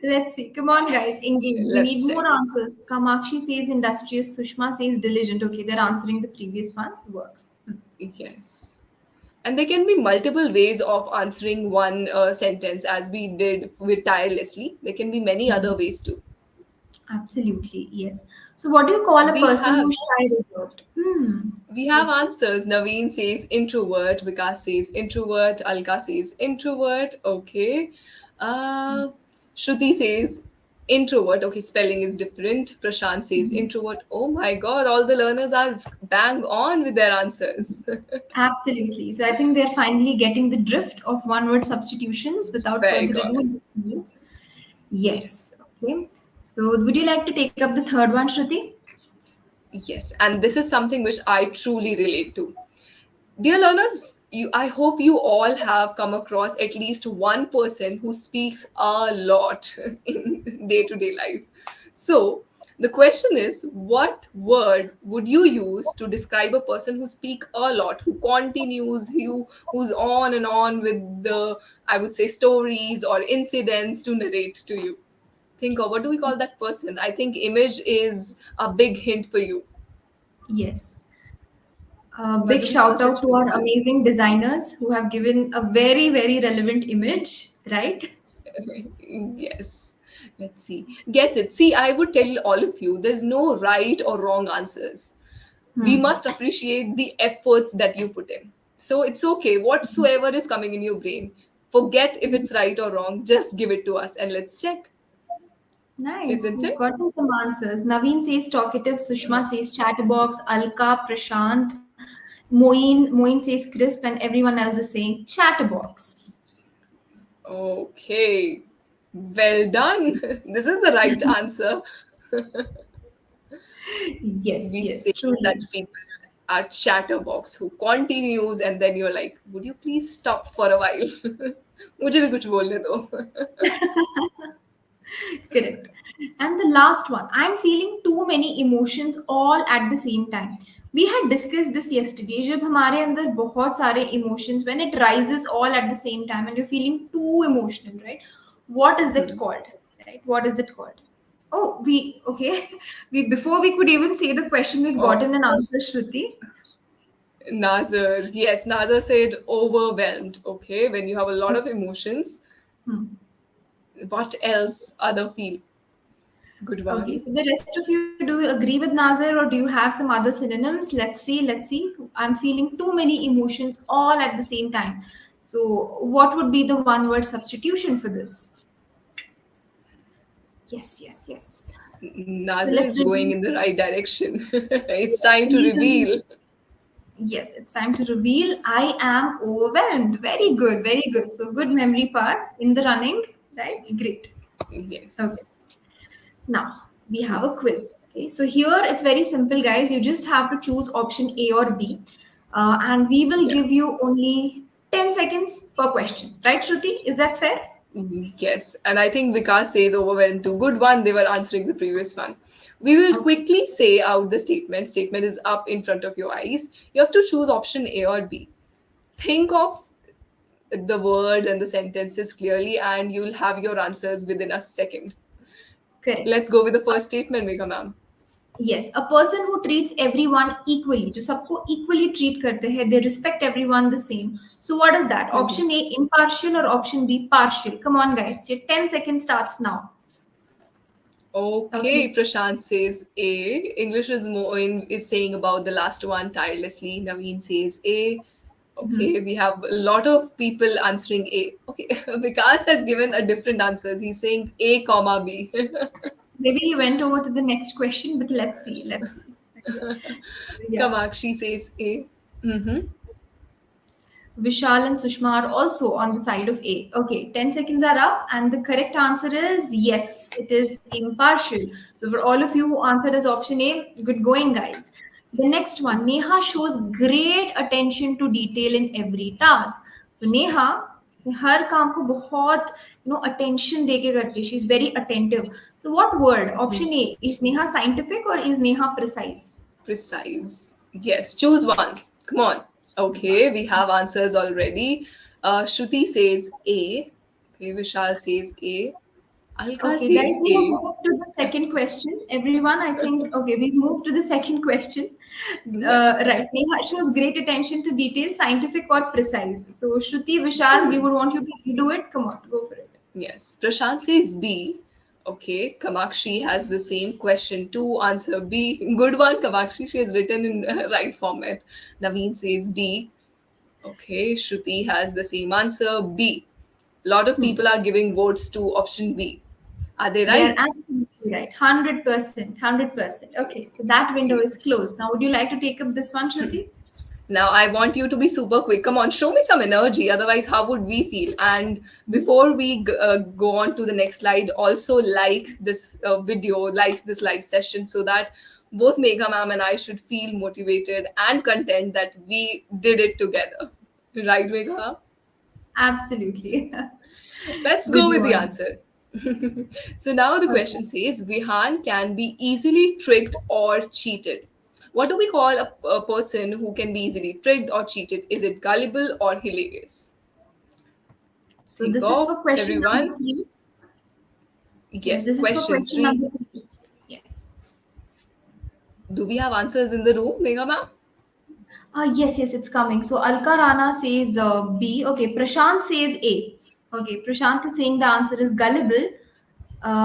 Speaker 2: Let's see. Come on, guys, engage. We need
Speaker 1: Let's
Speaker 2: more
Speaker 1: check.
Speaker 2: answers. Kamakshi says industrious. Sushma says diligent. Okay, they're answering the previous one. Works.
Speaker 1: Yes. And there can be multiple ways of answering one sentence, as we did with tirelessly. There can be many other
Speaker 2: Mhm.
Speaker 1: ways too.
Speaker 2: Absolutely, yes. So, what do you call a
Speaker 1: We
Speaker 2: person
Speaker 1: have
Speaker 2: who's shy reserved?
Speaker 1: we have answers. Naveen says introvert, Vikas says introvert, Alka says introvert. Okay. Uh, Shruti says introvert. Okay, spelling is different. Prashant says
Speaker 2: Mhm.
Speaker 1: introvert. Oh my god, all the learners are bang on with their answers.
Speaker 2: Absolutely. So, I think they're finally getting the drift of one word substitutions. Without
Speaker 1: Very
Speaker 2: further
Speaker 1: good.
Speaker 2: ado, yes.
Speaker 1: Yes.
Speaker 2: Okay. So, would you like to take up the third one, Shruti?
Speaker 1: Yes, and this is something which I truly relate to. Dear learners, I hope you all have come across at least one person who speaks a lot in day to day life. So, the question is, what word would you use to describe a person who speaks a lot, who continues, who's on and on with the, I would say, stories or incidents to narrate to you? Think of what do we call that person? I think image is a big hint for you.
Speaker 2: Yes.
Speaker 1: What
Speaker 2: Big
Speaker 1: do we call
Speaker 2: shout out
Speaker 1: such
Speaker 2: to our
Speaker 1: people?
Speaker 2: amazing designers who have given a very, very relevant image, right?
Speaker 1: Yes. Let's see. Guess it. See, I would tell all of you there's no right or wrong answers. We
Speaker 2: Hmm.
Speaker 1: must appreciate the efforts that you put in. So it's okay. Whatsoever is coming in your brain, forget if it's right or wrong. Just give it to us and let's check.
Speaker 2: Nice.
Speaker 1: Isn't
Speaker 2: We've
Speaker 1: it?
Speaker 2: gotten some answers. Naveen says talkative, Sushma says chatterbox, Alka, Prashant, Moin says crisp, and everyone else is saying chatterbox.
Speaker 1: Okay. Well done. This is the right answer.
Speaker 2: Yes,
Speaker 1: We
Speaker 2: yes,
Speaker 1: say such
Speaker 2: truly.
Speaker 1: people are chatterbox who continues and then you're like, would you please stop for a while? मुझे भी कुछ बोलने दो.
Speaker 2: Correct. And the last one, I'm feeling too many emotions all at the same time. We had discussed this yesterday. जब हमारे अंदर बहुत सारे emotions, when it rises all at the same time and you're feeling too emotional, right? What is that called? Right? What is that called? Oh, we okay. We before we could even say the question, we've
Speaker 1: Oh,
Speaker 2: gotten an answer, Shruti.
Speaker 1: Nazar. Yes, Nazar said overwhelmed. Okay, when you have a lot of emotions,
Speaker 2: Hmm.
Speaker 1: what else other feel? Good
Speaker 2: Okay,
Speaker 1: one.
Speaker 2: so the rest of you, do you agree with Nazir or do you have some other synonyms? Let's see, let's see. I'm feeling too many emotions all at the same time. So, what would be the one word substitution for this? Yes, yes, yes. So,
Speaker 1: Nazar
Speaker 2: let's
Speaker 1: is going
Speaker 2: review.
Speaker 1: in the right direction. It's time to
Speaker 2: Please,
Speaker 1: reveal.
Speaker 2: yes, it's time to reveal. I am overwhelmed. Very good, very good. So, good memory power in the running, right? Great.
Speaker 1: Yes.
Speaker 2: Okay. Now we have a quiz. Okay, so here it's very simple, guys. You just have to choose option A or B, and we will
Speaker 1: Yeah.
Speaker 2: give you only 10 seconds per question. Right, Shruti? Is that fair?
Speaker 1: Yes. And I think Vikas says overwhelmed too. Good one. They were answering the previous one. We will
Speaker 2: Okay.
Speaker 1: quickly say out the statement. Statement is up in front of your eyes. You have to choose option A or B. Think of the words and the sentences clearly, and you'll have your answers within a second.
Speaker 2: Correct.
Speaker 1: Let's go with the first statement, Megha ma'am.
Speaker 2: Yes, a person who treats everyone equally, जो सबको equally treat करते हैं, they respect everyone the same. So what is that?
Speaker 1: Mhm.
Speaker 2: Option A, impartial, or option B, partial? Come on, guys. Your 10 seconds starts now. Okay.
Speaker 1: Okay, Prashant says A. English is more is saying about the last one tirelessly. Naveen says A.
Speaker 2: Mhm.
Speaker 1: Okay, we have a lot of people answering A. Okay, Vikas has given a different answers. He's saying A comma B.
Speaker 2: Maybe he went over to the next question, but let's see. Let's see. Yeah.
Speaker 1: Kamakshi says A. Mm-hmm.
Speaker 2: Vishal and Sushma are also on the side of A. Okay, 10 seconds are up, and the correct answer is yes, it is impartial. So, for all of you who answered as option A, good going, guys. The next one, Neha shows great attention to detail in every task. So, Neha, हर काम को बहुत attention देके करती है. She's very attentive. So, what word? Option A, is Neha scientific or is Neha precise?
Speaker 1: Precise. Yes, choose one. Come on. Okay, we have answers already. Shruti says A. Okay, Vishal says A. Alka
Speaker 2: Okay, guys,
Speaker 1: says
Speaker 2: we have
Speaker 1: A.
Speaker 2: moved to the second question. Everyone, I think, okay, we've moved to the second question.
Speaker 1: Yeah.
Speaker 2: Right, Neha shows great attention to detail, scientific or precise. So, Shruti, Vishal, we would want you to redo it. Come on, go for it.
Speaker 1: Yes. Prashant says B. Okay. Kamakshi has the same question to answer B. Good one, Kamakshi. She has written in right format. Naveen says B. Okay. Shruti has the same answer B. Lot of
Speaker 2: Hmm.
Speaker 1: people are giving votes to option B. Are they
Speaker 2: They are
Speaker 1: right?
Speaker 2: absolutely right. 100%. 100%. Okay, so that window is
Speaker 1: Yes.
Speaker 2: closed. Now, would you like to take up this one, Shruti?
Speaker 1: Now, I want you to be super quick. Come on, show me some energy. Otherwise, how would we feel? And before we go on to the next slide, also like this video, like this live session, so that both Megha ma'am and I should feel motivated and content that we did it together. Right, Megha?
Speaker 2: Absolutely.
Speaker 1: Let's
Speaker 2: Good
Speaker 1: go with the
Speaker 2: one.
Speaker 1: answer. So now the
Speaker 2: Okay.
Speaker 1: question says Vihan can be easily tricked or cheated. What do we call a person who can be easily tricked or cheated? Is it gullible or hilarious?
Speaker 2: So,
Speaker 1: Think
Speaker 2: this is
Speaker 1: of
Speaker 2: for question number
Speaker 1: everyone.
Speaker 2: three. Yes,
Speaker 1: Yes,
Speaker 2: this is for
Speaker 1: question
Speaker 2: question
Speaker 1: three.
Speaker 2: number three. Yes.
Speaker 1: Do we have answers in the room, Megha ma'am?
Speaker 2: Yes, yes, it's coming. So Alka Rana says B. Okay, Prashant says A. Okay, Prashant is saying the answer is gullible.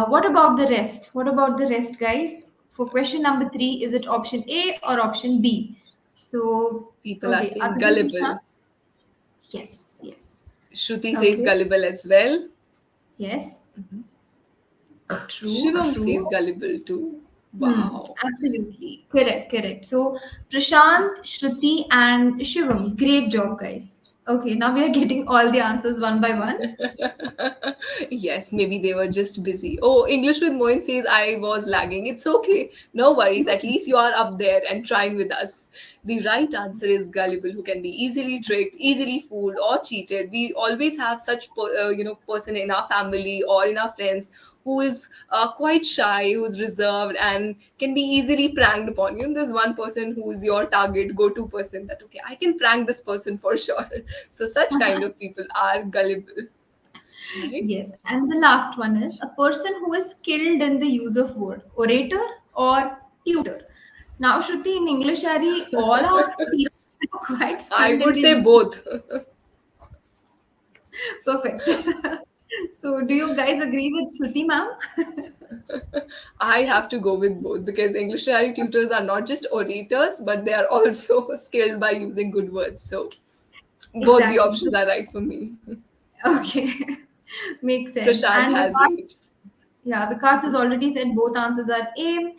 Speaker 2: What about the rest? What about the rest, guys? For question number three, is it option A or option B? So,
Speaker 1: People are
Speaker 2: okay,
Speaker 1: saying
Speaker 2: Aditi
Speaker 1: gullible.
Speaker 2: Prashant. Yes, yes.
Speaker 1: Shruti says
Speaker 2: Okay.
Speaker 1: gullible as well.
Speaker 2: Yes.
Speaker 1: Mhm.
Speaker 2: True,
Speaker 1: Shivam
Speaker 2: true.
Speaker 1: says gullible too.
Speaker 2: Hmm,
Speaker 1: Wow.
Speaker 2: absolutely. Correct, correct. So, Prashant, Shruti, and Shivam, great job, guys. Okay, now we are getting all the answers one by one.
Speaker 1: Yes, maybe they were just busy. Oh, English with Moin says I was lagging. It's okay. No worries. At least you are up there and trying with us. The right answer is gullible, who can be easily tricked, easily fooled, or cheated. We always have such person in our family or in our friends who is quite shy, who's reserved, and can be easily pranked upon. There's one person who is your target, go-to person. That okay, I can prank this person for sure. So such kind of people are gullible, right?
Speaker 2: Yes, and the last one is a person who is skilled in the use of word, orator or tutor. Now, Shruti, in English, Yaari, all our teachers are quite
Speaker 1: I
Speaker 2: skilled in
Speaker 1: would
Speaker 2: the
Speaker 1: say
Speaker 2: use.
Speaker 1: both.
Speaker 2: Perfect. So, do you guys agree with Shruti, ma'am?
Speaker 1: I have to go with both because English tutors are not just orators, but they are also skilled by using good words. So both the
Speaker 2: Exactly. So,
Speaker 1: options are right for me.
Speaker 2: okay, makes sense.
Speaker 1: Prashant
Speaker 2: And
Speaker 1: has
Speaker 2: Vikas,
Speaker 1: it.
Speaker 2: yeah, Vikas has already said both answers are A.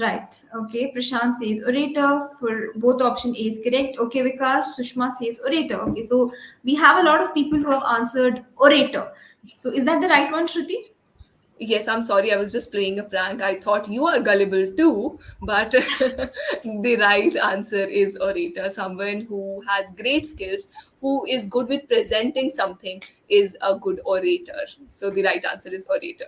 Speaker 2: Right. Okay. Prashant says orator for both option A is correct. Okay, Vikas. Sushma says orator. Okay. So we have a lot of people who have answered orator. So is that the right one, Shruti?
Speaker 1: Yes, I'm sorry, I was just playing a prank. I thought you are gullible too, but the right answer is orator. Someone who has great skills, who is good with presenting something, is a good orator. So the right answer is orator.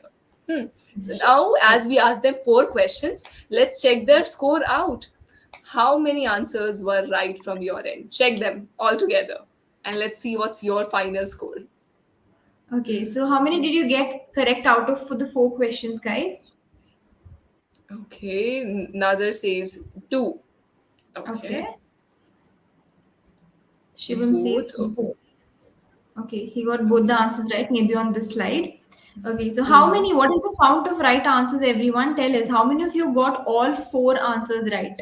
Speaker 1: Hmm. So now,
Speaker 2: Yes.
Speaker 1: as we ask them 4 questions, let's check their score out. How many answers were right from your end? Check them all together, and let's see what's your final score.
Speaker 2: Okay. So how many did you get correct out of for the 4 questions, guys?
Speaker 1: Okay, Nazar says two.
Speaker 2: Okay.
Speaker 1: Okay.
Speaker 2: Shivam says
Speaker 1: Both.
Speaker 2: both. Okay. He got both the answers right. Maybe on this slide. Okay. So how
Speaker 1: Mm-hmm.
Speaker 2: many? What is the count of right answers? Everyone, tell us. How many of you got all 4 answers right?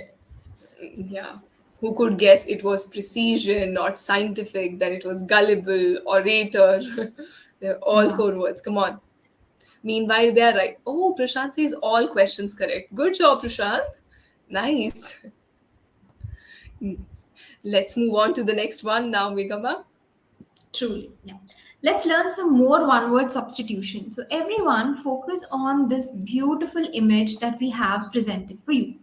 Speaker 1: Yeah. Who could guess it was precision, not scientific, then it was gullible, orator. They're all
Speaker 2: Yeah.
Speaker 1: 4 words. Come on. Meanwhile, they're right. Oh, Prashant says all questions correct. Good job, Prashant. Nice. Let's move on to the next one now, Megha.
Speaker 2: Truly. Yeah. Let's learn some more one word substitution. So, everyone, focus on this beautiful image that we have presented for you.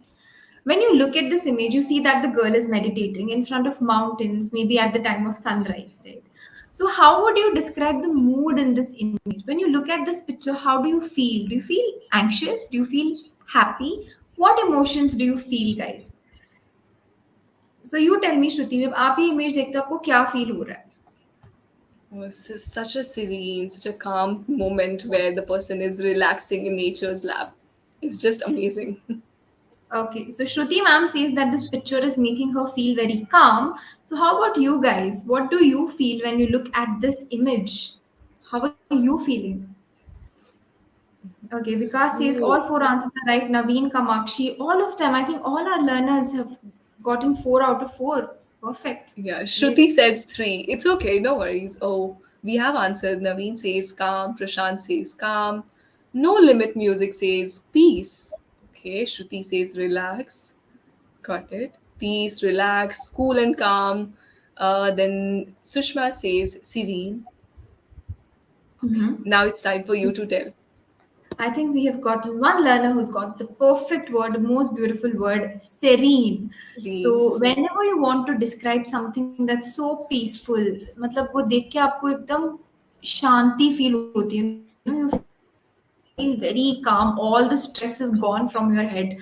Speaker 2: When you look at this image, you see that the girl is meditating in front of mountains, maybe at the time of sunrise, right? So, how would you describe the mood in this image? When you look at this picture, how do you feel? Do you feel anxious? Do you feel happy? What emotions do you feel, guys? So, you tell me, Shruti, जब आप ये image देखते हो आपको क्या feel हो रहा है?
Speaker 1: Was such a serene, such a calm moment where the person is relaxing in nature's lap. It's just amazing.
Speaker 2: Okay, so Shruti ma'am says that this picture is making her feel very calm. So, how about you guys? What do you feel when you look at this image? How are you feeling? Okay, Vikas says all
Speaker 1: Oh,
Speaker 2: 4 answers are right. Naveen, Kamakshi, all of them. I think all our learners have gotten 4 out of 4. Perfect.
Speaker 1: yeah,
Speaker 2: Great.
Speaker 1: Shruti said three. It's okay, no worries. Oh, we have answers. Naveen says calm, Prashant says calm. No limit music says peace. Okay, Shruti says relax. Got it. Peace, relax, cool and calm. Then Sushma says serene. Okay,
Speaker 2: Mhm.
Speaker 1: now it's time for you to tell.
Speaker 2: I think we have gotten one learner who's got the perfect word, the most beautiful word, serene.
Speaker 1: Serene.
Speaker 2: So whenever you want to describe something that's so peaceful, मतलब वो देख के आपको एकदम शांति feel होती है, you feel very calm, all the stress is gone from your head.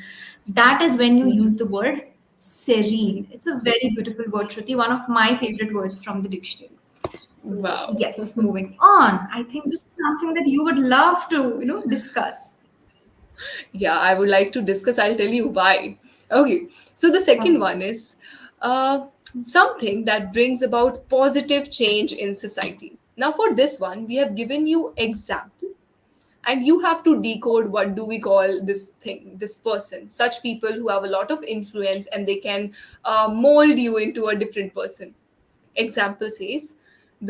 Speaker 2: That is when you use the word
Speaker 1: Mhm.
Speaker 2: serene. It's a very beautiful word, Shruti, one of my favorite words from the dictionary. So yes, moving
Speaker 1: Wow.
Speaker 2: on. I think this is something that you would love to, discuss.
Speaker 1: Yeah, I would like to discuss. I'll tell you why. Okay, so the
Speaker 2: Okay.
Speaker 1: second one is uh, something that brings about positive change in society. Now, for this one, we have given you example, and you have to decode what do we call this thing, this person. Such people who have a lot of influence and they can mold you into a different person. Example says,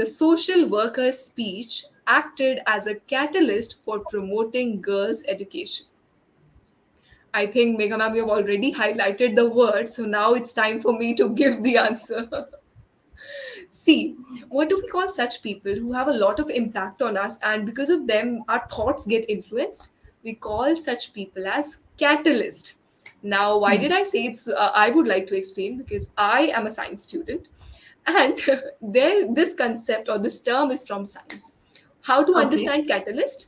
Speaker 1: The social worker's speech acted as a catalyst for promoting girls' education. I think Megha ma'am, you have already highlighted the word, so now it's time for me to give the answer. See, what do we call such people who have a lot of impact on us, and because of them, our thoughts get influenced? We call such people as catalyst. Now, why
Speaker 2: Hmm.
Speaker 1: did I say it's? I would like to explain because I am a science student, and this concept or this term is from science. How to
Speaker 2: Okay.
Speaker 1: understand catalyst?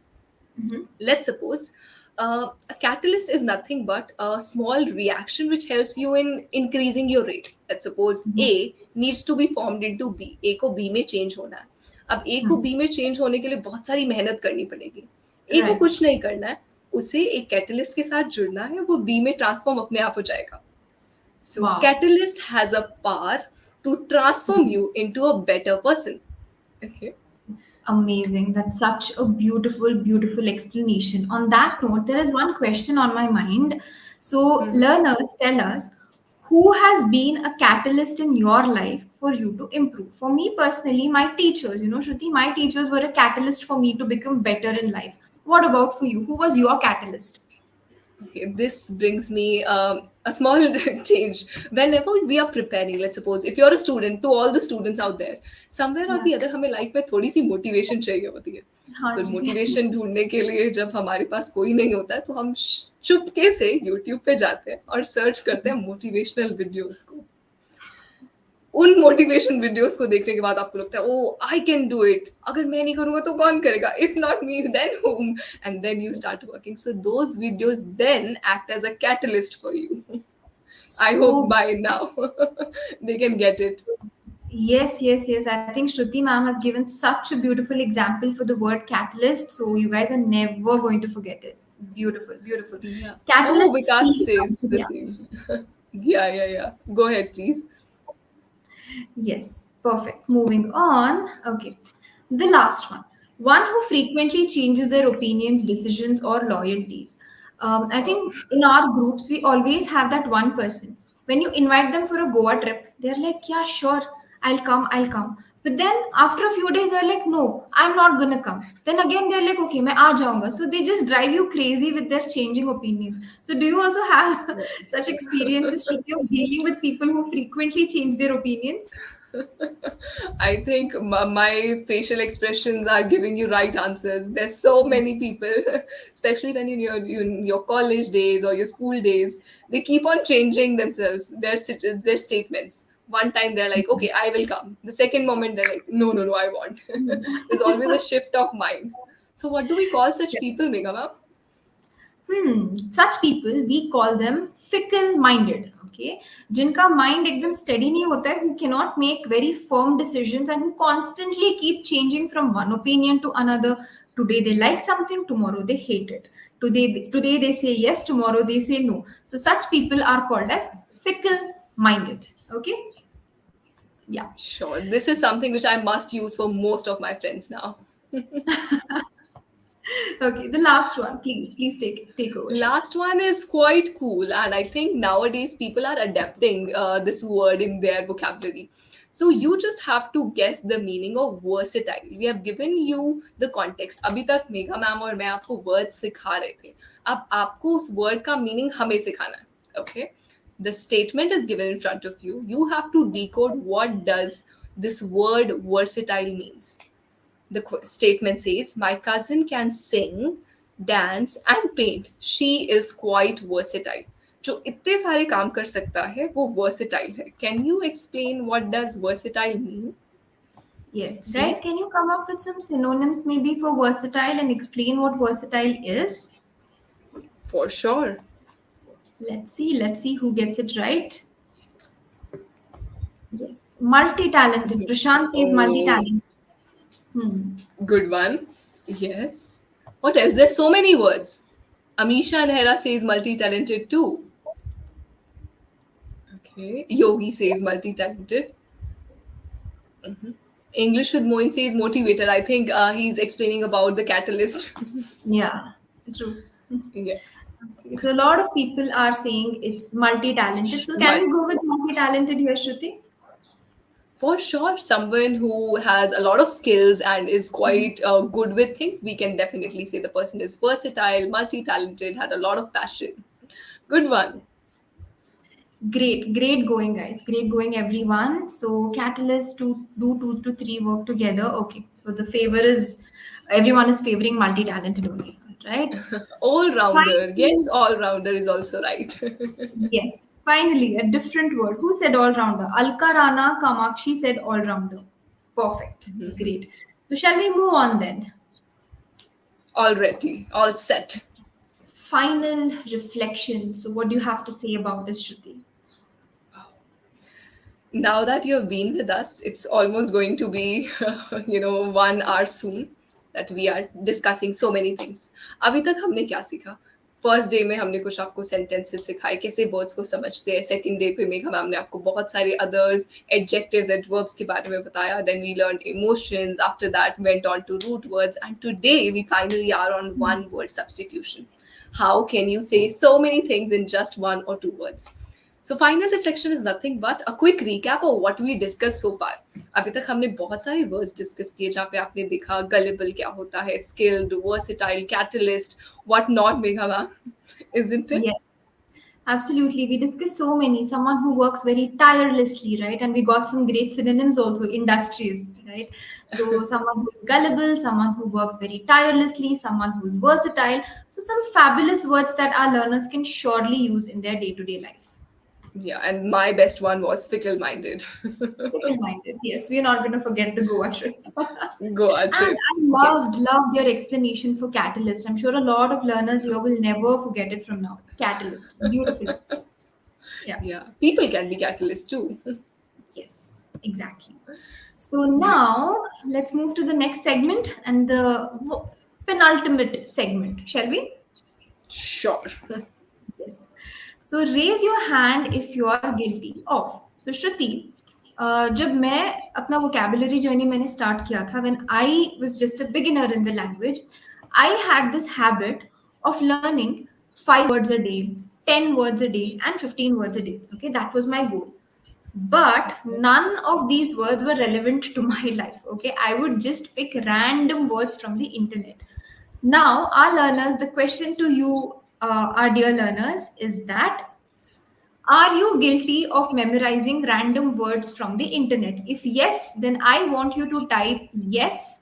Speaker 2: Mm-hmm.
Speaker 1: Let's suppose a catalyst is nothing but a small reaction which helps you in increasing your rate. Let's suppose
Speaker 2: Mm-hmm.
Speaker 1: A needs to be formed into B. A को B में change होना है. अब A को
Speaker 2: Hmm.
Speaker 1: B में change होने के लिए बहुत सारी मेहनत करनी पड़ेगी. A को
Speaker 2: Right.
Speaker 1: कुछ नहीं करना है. उसे एक कैटलिस्ट के साथ जुड़ना है, वो B में ट्रांसफॉर्म अपने आप हो जाएगा. So
Speaker 2: Wow.
Speaker 1: catalyst has a power to transform you into a better person. Okay.
Speaker 2: Amazing. That's such a beautiful, beautiful explanation. On that note, there is one question on my mind. So,
Speaker 1: Hmm.
Speaker 2: learners, tell us who has been a catalyst in your life for you to improve? For me personally, my teachers, Shruti, my teachers were a catalyst for me to become better in life. What about for you? Who was your catalyst?
Speaker 1: Okay, this brings me a small change. Whenever we are preparing, let's suppose if you're a student, to all the students out there, somewhere or
Speaker 2: Yeah.
Speaker 1: the other हमें life में थोड़ी सी motivation चाहिए होती है.
Speaker 2: हाँ
Speaker 1: सो
Speaker 2: जी.
Speaker 1: Motivation ढूंढने के लिए जब हमारे पास कोई नहीं होता है तो हम चुपके से यूट्यूब पे जाते हैं और सर्च करते हैं मोटिवेशनल वीडियोस को. उन मोटिवेशन वीडियोस को देखने के बाद आपको लगता है oh I can do it, अगर मैं नहीं करूंगा तो कौन करेगा, if not me then whom, and then you start working. So those videos then act as a catalyst for you. I hope
Speaker 2: So
Speaker 1: by now they can get it.
Speaker 2: yes, yes, yes. I think Shruti ma'am has given such a beautiful example for the word catalyst. So you guys are never going to forget it. Beautiful, beautiful.
Speaker 1: Yeah. Oh,
Speaker 2: Catalyst
Speaker 1: Vikas
Speaker 2: speed
Speaker 1: says
Speaker 2: comes
Speaker 1: the
Speaker 2: yeah.
Speaker 1: same. Yeah, yeah, yeah. Go ahead, please.
Speaker 2: Yes, perfect. Moving on. Okay. The last one. One who frequently changes their opinions, decisions, or loyalties. I
Speaker 1: Oh.
Speaker 2: think in our groups, we always have that one person. When you invite them for a Goa trip, they're like, yeah, sure, I'll come, I'll come. But then after a few days, they're like, no, I'm not gonna come. Then again, they're like, okay, मैं आ जाऊंगा. So they just drive you crazy with their changing opinions. So do you also have such experiences, Shruti, of dealing with people who frequently change their opinions?
Speaker 1: I think my facial expressions are giving you right answers. There's so many people, especially when in your college days or your school days, they keep on changing themselves, their statements. One time they're like, okay, I will come. The second moment they're like, no, no, no, I won't. There's always a shift of mind. So what do we call such people, Megha ma'am?
Speaker 2: Such people we call them fickle minded. Okay, जिनका mind एकदम steady नहीं होता है, who cannot make very firm decisions and who constantly keep changing from one opinion to another. Today they like something, tomorrow they hate it. Today they say yes, tomorrow they say no. So such people are called as fickle minded. Okay, yeah.
Speaker 1: Sure. This is something which I must use for most of my friends now.
Speaker 2: Okay, the last one, please take over, Shruti.
Speaker 1: Last one is quite cool, and I think nowadays people are adapting this word in their vocabulary. So you just have to guess the meaning of versatile. We have given you the context. अभी तक Megha ma'am और मैं आपको word सिखा रहे थे. अब आपको उस वर्ड का मीनिंग हमें सिखाना है. Okay? The statement is given in front of you. You have to decode what does this word versatile means. The statement says, my cousin can sing, dance and paint. She is quite versatile. जो इतने सारे काम कर सकता है वो versatile है. Can you explain what does versatile mean?
Speaker 2: Yes, guys,
Speaker 1: See,
Speaker 2: can you come up with some synonyms maybe for versatile and explain what versatile is?
Speaker 1: for sure.
Speaker 2: Let's see who gets it right. Yes, multi-talented. Prashant says
Speaker 1: Oh,
Speaker 2: multi-talented. Hmm.
Speaker 1: good one. Yes. What else? There's so many words. Amisha and Hera says multi-talented too. Okay. Yogi says multi-talented. English with Moin says motivated. I think he's explaining about the catalyst.
Speaker 2: Yeah, true.
Speaker 1: Yeah.
Speaker 2: Okay, so a lot of people are saying it's multi-talented. So can
Speaker 1: But
Speaker 2: we go with multi-talented here, Shruti?
Speaker 1: For sure, someone who has a lot of skills and is quite good with things, we can definitely say the person is versatile, multi-talented, had a lot of passion. Good one.
Speaker 2: Great, great going, guys. Great going, everyone. So, catalyst to do two to three work together. Okay, so the favor is everyone is favoring multi-talented only, right?
Speaker 1: All-rounder. Yes,
Speaker 2: Finally,
Speaker 1: all-rounder is also right.
Speaker 2: yes, finally, a different word. Who said all-rounder? Alka Rana Kamakshi said all-rounder. Perfect. Great. So, shall we move on then?
Speaker 1: Already, all set.
Speaker 2: Final reflection. So, what do you have to say about this, Shruti?
Speaker 1: Now that you have been with us, it's almost going to be, 1 hour soon that we are discussing so many things. अभी तक हमने क्या सीखा? First day में हमने कुछ आपको sentences सिखाए, कैसे वर्ड्स को समझते हैं. सेकंड डे पे मेघा मैम ने आपको बहुत सारे अदर्स एडजेक्टिव्स एडवर्ब्स के बारे में बताया. Then we learn emotions. After that went on to root words and today we finally are on one word substitution. How can you say so many things in just 1 or 2 words? So final reflection is nothing but a quick recap of what we discussed so far. अभी तक हमने बहुत सारे words discuss किए जहाँ पे आपने देखा गलेबल क्या होता है, skilled, versatile, catalyst, what not. Megha ma'am, isn't it?
Speaker 2: Yes. Absolutely. We discussed so many. Someone who works very tirelessly, right? And we got some great synonyms also, industries, right? So, someone who is gullible, someone who works very tirelessly, someone who's versatile. So, some fabulous words that our learners can surely use in their day to day life.
Speaker 1: Yeah, and my best one was fickle-minded.
Speaker 2: Fickle minded. Yes, we're not going to forget the Goa trip.
Speaker 1: Goa
Speaker 2: And
Speaker 1: trip.
Speaker 2: I
Speaker 1: Yes.
Speaker 2: loved your explanation for Catalyst. I'm sure a lot of learners here will never forget it from now. Catalyst. Beautiful. Yeah.
Speaker 1: Yeah, people can be catalyst too.
Speaker 2: Yes, exactly. So now let's move to the next segment and the penultimate segment, shall we?
Speaker 1: Sure.
Speaker 2: Yes. So raise your hand if you are guilty of. So Shruti, जब मैं अपना vocabulary journey मैंने start किया था, when I was just a beginner in the language, I had this habit of learning 5 words a day, 10 words a day, and 15 words a day. Okay, that was my goal. But none of these words were relevant to my life. Okay, I would just pick random words from the internet. Now, our learners, the question to you, our dear learners, is that are you guilty of memorizing random words from the internet? If yes, then I want you to type yes,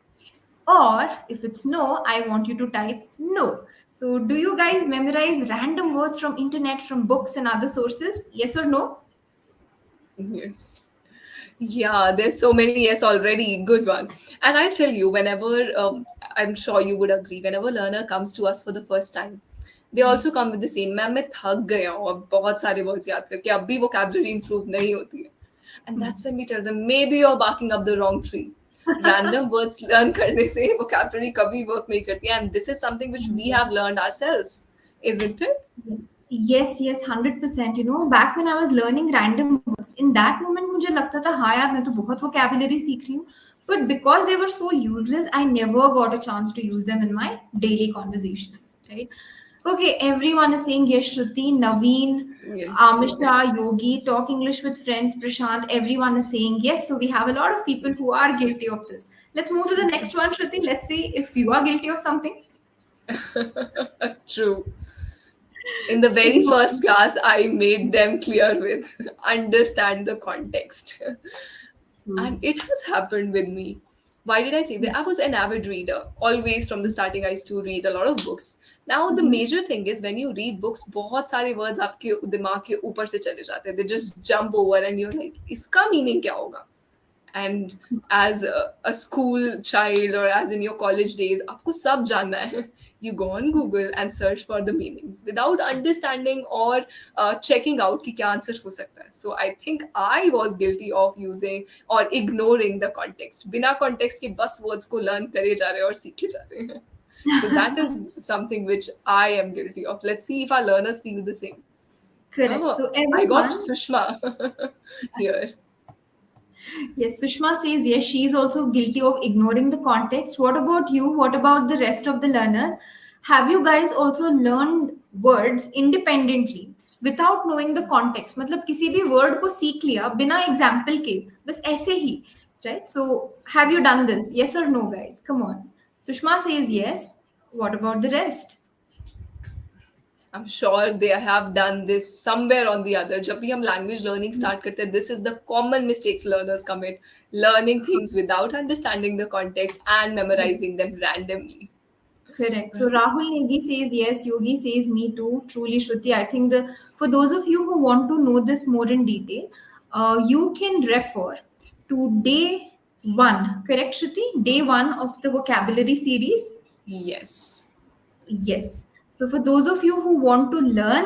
Speaker 2: or if it's no, I want you to type no. So, do you guys memorize random words from internet, from books and other sources? Yes or no?
Speaker 1: Yes. Yeah, there's so many yes already. Good one. And I'll tell you, whenever I'm sure you would agree, whenever learner comes to us for the first time, they also come with the same. Ma'am मैं थक गया हूँ अब बहुत सारे words याद करके अब भी vocabulary improve नहीं होती है. And that's when we tell them maybe you're barking up the wrong tree. Random words learn करने से vocabulary कभी work नहीं करती है. And this is something which we have learned ourselves, isn't it?
Speaker 2: Yes, 100%. You know, back when I was learning random words, in that moment मुझे लगता था हाँ यार मैं तो बहुत vocabulary सीख रही हूँ. But because they were so useless, I never got a chance to use them in my daily conversations. Right? Okay, everyone is saying yes. Shruti, Naveen,
Speaker 1: Yeah.
Speaker 2: Amisha, Yogi, Talk English with Friends, Prashant. Everyone is saying yes. So we have a lot of people who are guilty of this. Let's move to the next one, Shruti. Let's see if you are guilty of something.
Speaker 1: True. In the very first class, I made them clear with understand the context. And it has happened with me. Why did I say that? I was an avid reader. Always from the starting, I used to read a lot of books. Now, the major thing is when you read books, बहुत सारे words आपके दिमाग के ऊपर से चले जाते हैं. They just jump over and you're like, इसका meaning क्या होगा? And as a school child or as in your college days, आपको सब जानना है. You go on Google and search for the meanings without understanding or checking out कि क्या answer हो सकता है. So I think I was guilty of using or ignoring the context. बिना context के बस words को learn करे जा रहे हैं और सीखे जा रहे हैं. So that is something which I am guilty of. Let's see if our learners feel the same.
Speaker 2: Correct.
Speaker 1: Oh,
Speaker 2: So
Speaker 1: I got
Speaker 2: everyone,
Speaker 1: Sushma here.
Speaker 2: yes, Sushma says yes, she is also guilty of ignoring the context. What about you? What about the rest of the learners? Have you guys also learned words independently? Without knowing the context, मतलब किसी भी word को सीख लिया बिना example के, बस ऐसे ही, right? So have you done this? Yes और no guys, come on. Sushma says yes. What about the rest?
Speaker 1: I'm sure they have done this somewhere on the other. जब भी हम language learning start करते हैं, this is the common mistakes learners commit. Learning things without understanding the context and memorizing them randomly.
Speaker 2: Correct. So Rahul Negi says yes, Yogi says me too. Truly, Shruti, I think the for those of you who want to know this more in detail, you can refer to day one. Correct, Shruti? Day one of the vocabulary series.
Speaker 1: Yes.
Speaker 2: Yes. So, for those of you who want to learn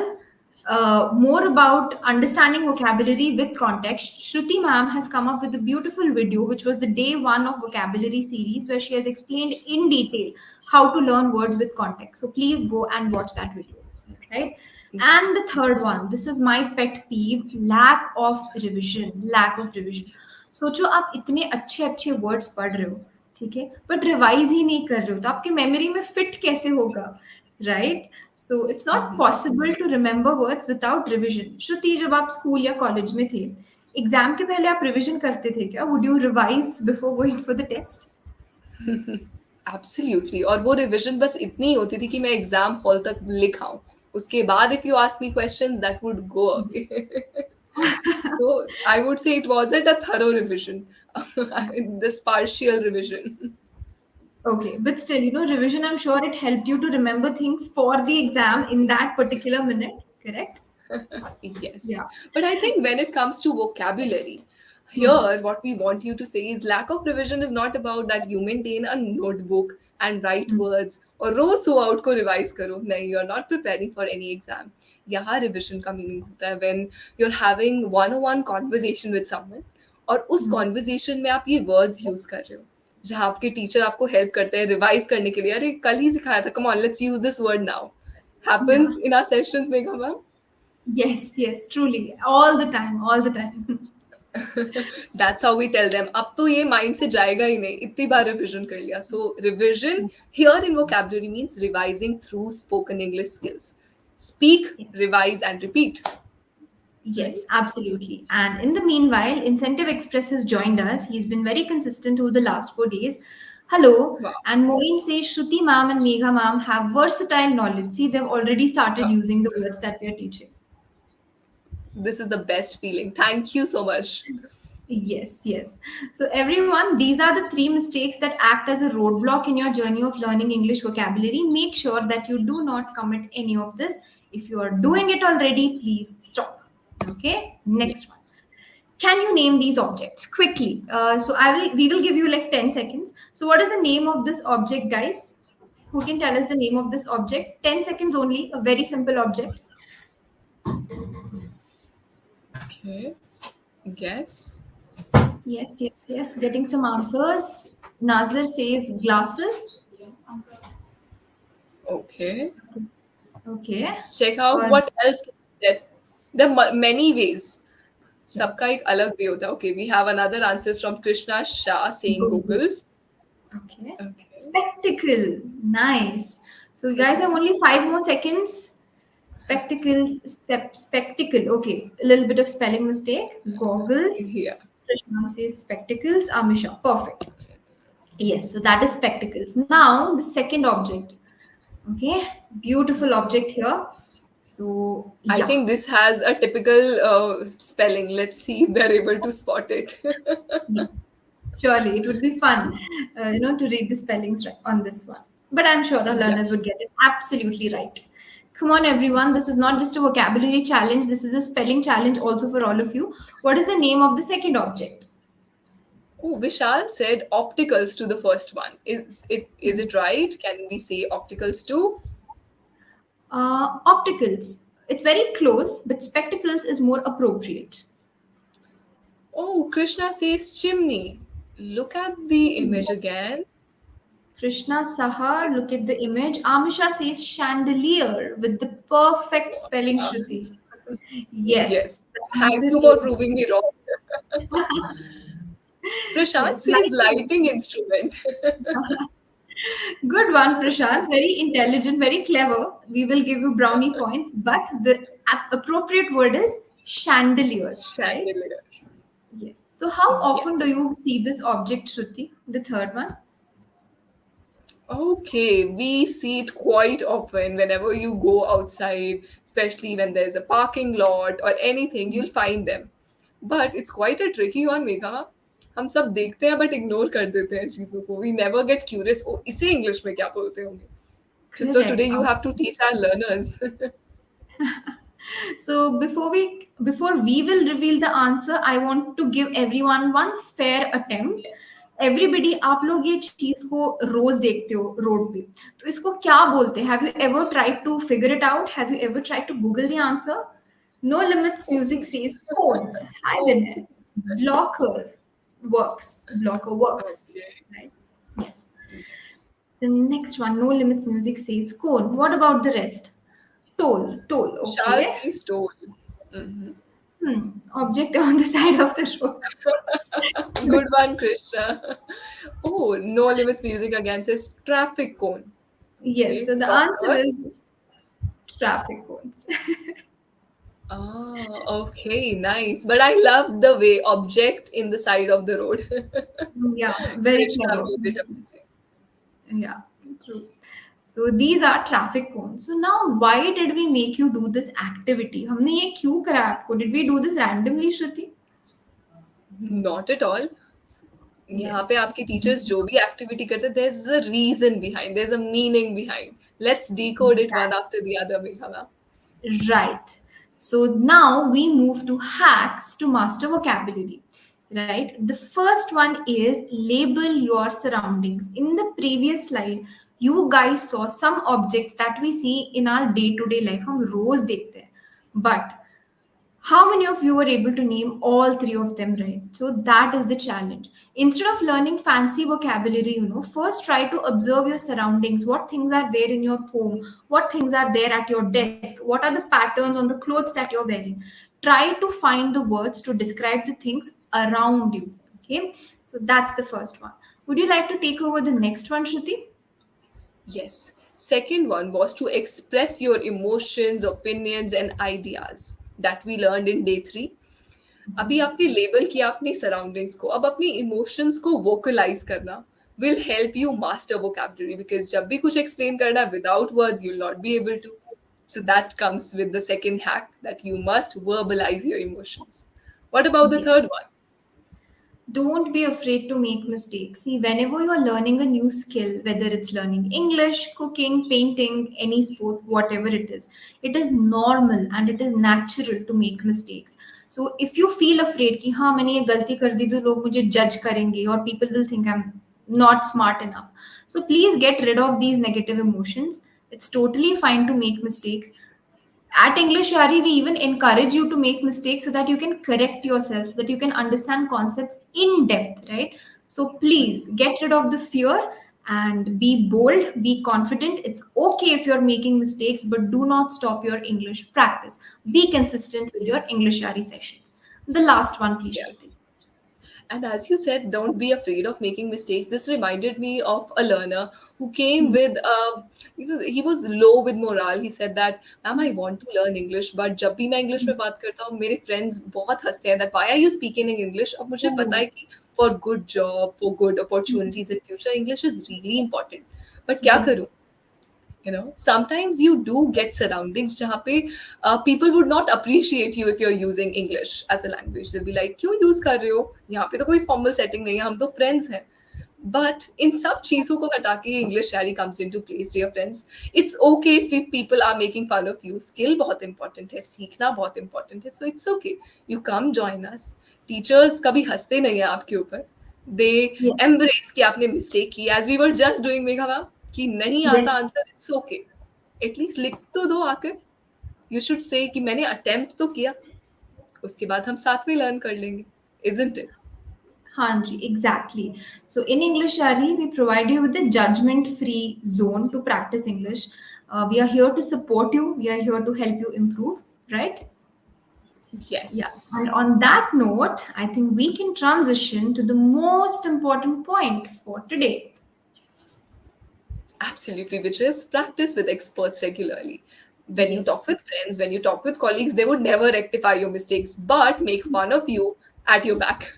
Speaker 2: more about understanding vocabulary with context, Shruti ma'am has come up with a beautiful video, which was the day one of vocabulary series, where she has explained in detail how to learn words with context. So, please go and watch that video. Right. And the third one, this is my pet peeve: lack of revision. Lack of revision. सोचो आप इतने अच्छे अच्छे words पढ़ रहे हो, ठीक है, बट रिवाइज ही नहीं कर रहे हो, तो आपके मेमोरी में फिट कैसे होगा, right? So it's not possible to remember words without revision. Shruti, जब आप स्कूल या कॉलेज में थे, एग्जाम के पहले आप रिविजन करते थे क्या? Would you revise before going for the test?
Speaker 1: Absolutely. और वो रिविजन बस इतनी होती थी कि मैं एग्जाम हॉल तक लिख आऊं. उसके बाद if you ask me questions, that would go away. So I would say it wasn't a thorough revision. This partial revision.
Speaker 2: Okay, but still, you know, revision, I'm sure it helped you to remember things for the exam in that particular minute, correct?
Speaker 1: Yes.
Speaker 2: Yeah.
Speaker 1: But I think when it comes to vocabulary,
Speaker 2: Hmm.
Speaker 1: here what we want you to say is lack of revision is not about that you maintain a notebook and write
Speaker 2: Hmm.
Speaker 1: words or row so out ko revise karo. No, you're not preparing for any exam. यहाँ revision का meaning होता है when you're having one-on-one conversation with someone और उस
Speaker 2: Hmm.
Speaker 1: conversation में आप ये words use कर रहे हो जहाँ आपके टीचर आपको हेल्प करते हैं रिवाइज करने के लिए. अरे कल ही सिखाया था, come on let's use this word now.
Speaker 2: Yeah.
Speaker 1: Happens in our sessions, Megha ma'am.
Speaker 2: Yes, yes, truly. All the time, all the time.
Speaker 1: That's how we tell them. अब तो ये माइंड से जाएगा ही नहीं, इतनी बार रिविजन कर लिया. So revision here in vocabulary means revising through spoken English skills. Speak, revise, and repeat.
Speaker 2: Yes,
Speaker 1: Right?
Speaker 2: absolutely. And in the meanwhile, Incentive Express has joined us. He's been very consistent over the last 4 days. Hello.
Speaker 1: Wow.
Speaker 2: And Moin says Shruti ma'am and Megha ma'am have versatile knowledge. See, they've already started using the words that we're teaching.
Speaker 1: This is the best feeling. Thank you so much.
Speaker 2: Yes, yes. So, everyone, these are the three mistakes that act as a roadblock in your journey of learning English vocabulary. Make sure that you do not commit any of this. If you are doing it already, please stop. Okay, next one.
Speaker 1: Yes.
Speaker 2: Can you name these objects quickly? So we will give you like 10 seconds. So what is the name of this object, guys? Who can tell us the name of this object? 10 seconds only, a very simple object.
Speaker 1: Okay. Guess.
Speaker 2: Yes, yes, yes. Getting some answers. Nazir says glasses.
Speaker 1: Okay.
Speaker 2: Okay.
Speaker 1: Let's check out
Speaker 2: Or
Speaker 1: what else can be said. There are many ways. सबका
Speaker 2: yes.
Speaker 1: एक अलग वे होता है. Okay, we have another answer from Krishna Shah saying
Speaker 2: Google.
Speaker 1: googles.
Speaker 2: Okay.
Speaker 1: Okay.
Speaker 2: Spectacle. Nice. So you guys have only 5 more seconds. Spectacles, spectacle. Okay, a little bit of spelling mistake. Goggles.
Speaker 1: Yeah.
Speaker 2: Krishna says spectacles. Amisha, perfect. Yes, so that is spectacles. Now the second object. Okay, beautiful object here. So
Speaker 1: I
Speaker 2: yeah,
Speaker 1: think this has a typical spelling. Let's see if they're able to spot it.
Speaker 2: yes. Surely it would be fun, to read the spellings right on this one. But I'm sure our
Speaker 1: Yeah.
Speaker 2: learners would get it absolutely right. Come on, everyone. This is not just a vocabulary challenge. This is a spelling challenge also for all of you. What is the name of the second object?
Speaker 1: Oh, Vishal said opticals to the first one. Is it right? Can we say opticals too?
Speaker 2: Opticals. It's very close, but spectacles is more appropriate.
Speaker 1: Oh, Krishna says chimney. Look at the image
Speaker 2: Yes.
Speaker 1: again.
Speaker 2: Krishna Saha, look at the image. Amisha says chandelier with the perfect spelling,
Speaker 1: Uh,
Speaker 2: Shruti.
Speaker 1: yes.
Speaker 2: Yes,
Speaker 1: Thank you for
Speaker 2: chandelier.
Speaker 1: proving me wrong. Prashant
Speaker 2: Yes,
Speaker 1: says
Speaker 2: lighting.
Speaker 1: lighting instrument.
Speaker 2: Good one, Prashant. Very intelligent, very clever. We will give you brownie points, but the appropriate word is chandelier, right?
Speaker 1: Chandelier.
Speaker 2: Yes. So, how often do
Speaker 1: Yes.
Speaker 2: you see this object, Shruti? The third one?
Speaker 1: Okay, we see it quite often whenever you go outside, especially when there's a parking lot or anything, you'll find them. But it's quite a tricky one, Megha. हम सब देखते हैं but ignore कर देते हैं चीजों को. We never get curious. ओ इसे इंग्लिश में क्या बोलते होंगे? So
Speaker 2: Correct.
Speaker 1: today you have to teach our learners.
Speaker 2: So before we will reveal the answer, I want to give everyone one fair attempt. Everybody, आप लोग ये चीज को रोज देखते हो रोड पे, तो इसको क्या बोलते हैं? Have you ever tried to figure it out? Have you ever tried to google the answer? No limits music says code. Hi Vinay.
Speaker 1: Okay.
Speaker 2: Blocker works. Blocker works.
Speaker 1: Okay.
Speaker 2: Right? Yes.
Speaker 1: Yes.
Speaker 2: The next one, no limits music says code. What about the rest? Toll. Toll.
Speaker 1: Shall
Speaker 2: Okay.
Speaker 1: say stole. Mhm.
Speaker 2: Object on the side of the road.
Speaker 1: Good one, Krishna. Oh, no limits music again says traffic cone.
Speaker 2: Yes.
Speaker 1: Okay,
Speaker 2: So the answer
Speaker 1: proper.
Speaker 2: is traffic cones.
Speaker 1: Oh, okay, nice. But I love the way object in the side of the road.
Speaker 2: Yeah. Very
Speaker 1: Krishna
Speaker 2: clever.
Speaker 1: made it amazing.
Speaker 2: Yeah. True. So these are traffic cones. So now, why did we make you do this activity? हमने ये क्यों करा आपको? Did we do this randomly, Shruti?
Speaker 1: Not at all. यहाँ पे
Speaker 2: Yes.
Speaker 1: आपके teachers जो भी एक्टिविटी करते हैं, there's a reason behind, there's a meaning behind. Let's decode it one after the other, Megha ma'am.
Speaker 2: Right. So now we move to hacks to master vocabulary. Right. The first one is label your surroundings. In the previous slide, you guys saw some objects that we see in our day-to-day life. हम रोज देखते हैं. But how many of you were able to name all three of them right? So that is the challenge. Instead of learning fancy vocabulary, first try to observe your surroundings. What things are there in your home? What things are there at your desk? What are the patterns on the clothes that you're wearing? Try to find the words to describe the things around you. Okay, so that's the first one. Would you like to take over the next one, Shruti?
Speaker 1: Yes. Second one was to express your emotions, opinions, and ideas that we learned in day 3. अभी आपने label किया अपनी surroundings को, अब अपनी emotions को vocalise करना will help you master vocabulary because जब भी कुछ explain करना without words you'll not be able to. So that comes with the second hack that you must verbalize your emotions. What about the
Speaker 2: Yes.
Speaker 1: third one?
Speaker 2: Don't be afraid to make mistakes. See, whenever you're learning a new skill, whether it's learning English, cooking, painting, any sports, whatever it is normal and it is natural to make mistakes. So if you feel afraid कि हाँ मैंने ये गलती कर दी तो लोग मुझे judge करेंगे or people will think I'm not smart enough. So please get rid of these negative emotions. It's totally fine to make mistakes. At English Yaari, we even encourage you to make mistakes so that you can correct yourself, so that you can understand concepts in depth, right? So please get rid of the fear and be bold, be confident. It's okay if you're making mistakes, but do not stop your English practice. Be consistent with your English Yaari sessions. The last one, please,
Speaker 1: Yeah.
Speaker 2: Shruti.
Speaker 1: And as you said, don't be afraid of making mistakes. This reminded me of a learner who came
Speaker 2: Hmm.
Speaker 1: with, he was low with morale. He said that, "Ma'am, I want to learn English, but जब भी मैं English में बात करता हूँ, मेरे friends बहुत हंसते हैं that why are you speaking in English? अब मुझे पता
Speaker 2: Oh.
Speaker 1: है कि for good job, for good opportunities in future, English is really important. But क्या करूँ?
Speaker 2: Yes.
Speaker 1: Sometimes you do get surroundings जहाँ पे people would not appreciate you if you're using English as a language. They'll be like, क्यों use कर रहे हो? यहाँ पे तो कोई formal setting नहीं है, हम तो friends हैं. But in सब चीजों को हटा के English Yaari comes into place, dear friends. It's okay if people are making fun of you. Skill बहुत important है, सीखना बहुत important है. So it's okay. You come join us. Teachers कभी हंसते नहीं हैं आपके ऊपर. They
Speaker 2: Yes.
Speaker 1: embrace कि आपने mistake की. As we were just doing, Megha ma'am, कि नहीं आता
Speaker 2: Yes.
Speaker 1: Answer, it's okay. At least लिख तो दो आकर. यू शुड से कि मैंने अटेम्प्ट तो किया, उसके बाद हम साथ में लर्न कर लेंगे. Isn't it?
Speaker 2: Hanji, exactly. So in English Yaari, we provide you with a judgment-free zone to practice English. We are here to support you. We are here to help you improve, right? Yeah. And
Speaker 1: Yes.
Speaker 2: on that note, I think we can transition to the most important point for today.
Speaker 1: Absolutely, which is practice with experts regularly. When you talk
Speaker 2: Yes.
Speaker 1: with friends, when you talk with colleagues, they would never rectify your mistakes but make fun of you at your back.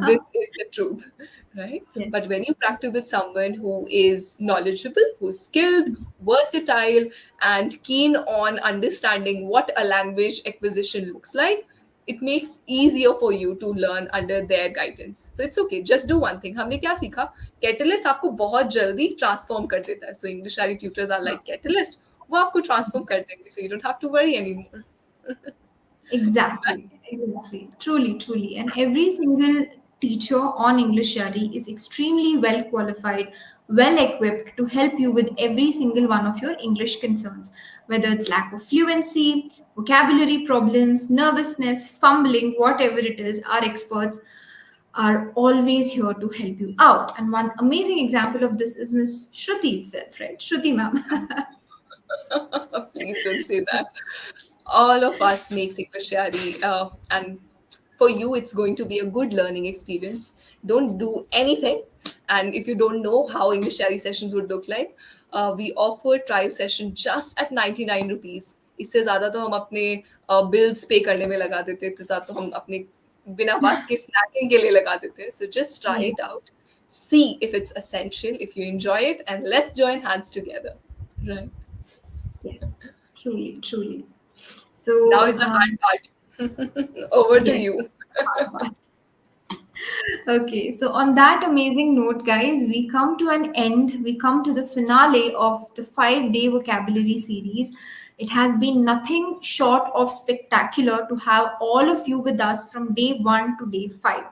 Speaker 1: This is the truth, right?
Speaker 2: Yes.
Speaker 1: But when you practice with someone who is knowledgeable, who's skilled, versatile, and keen on understanding what a language acquisition looks like, it makes easier for you to learn under their guidance. So it's okay. Just do one thing. हमने क्या सीखा? Catalyst आपको बहुत जल्दी transform कर देता है. So English Yaari tutors are like catalyst. वो आपको transform कर देंगे. So you don't have to worry anymore.
Speaker 2: Exactly, exactly. Truly, truly. And every single teacher on English Yari is extremely well qualified, well equipped to help you with every single one of your English concerns, whether it's lack of fluency, vocabulary problems, nervousness, fumbling, whatever it is, our experts are always here to help you out. And one amazing example of this is Miss Shruti itself, right? Shruti ma'am.
Speaker 1: Please don't say that. All of us makes English Yaari, and for you, it's going to be a good learning experience. Don't do anything, and if you don't know how English Yaari sessions would look like, we offer trial session just at 99 rupees. इससे ज़्यादा तो हम अपने bills पे करने में लगा देते हैं, इतने ज़्यादा तो हम अपने बिना बात के snacking के लिए लगा देते हैं. So just try
Speaker 2: Yeah.
Speaker 1: it out, see if it's essential, if you enjoy it, and let's join hands together. Right.
Speaker 2: Yes, truly, truly.
Speaker 1: Now
Speaker 2: So,
Speaker 1: is the hard part. Over to
Speaker 2: yes.
Speaker 1: you.
Speaker 2: Okay, so on that amazing note, guys, we come to an end. We come to the finale of the 5 day vocabulary series. It has been nothing short of spectacular to have all of you with us from day one to day five.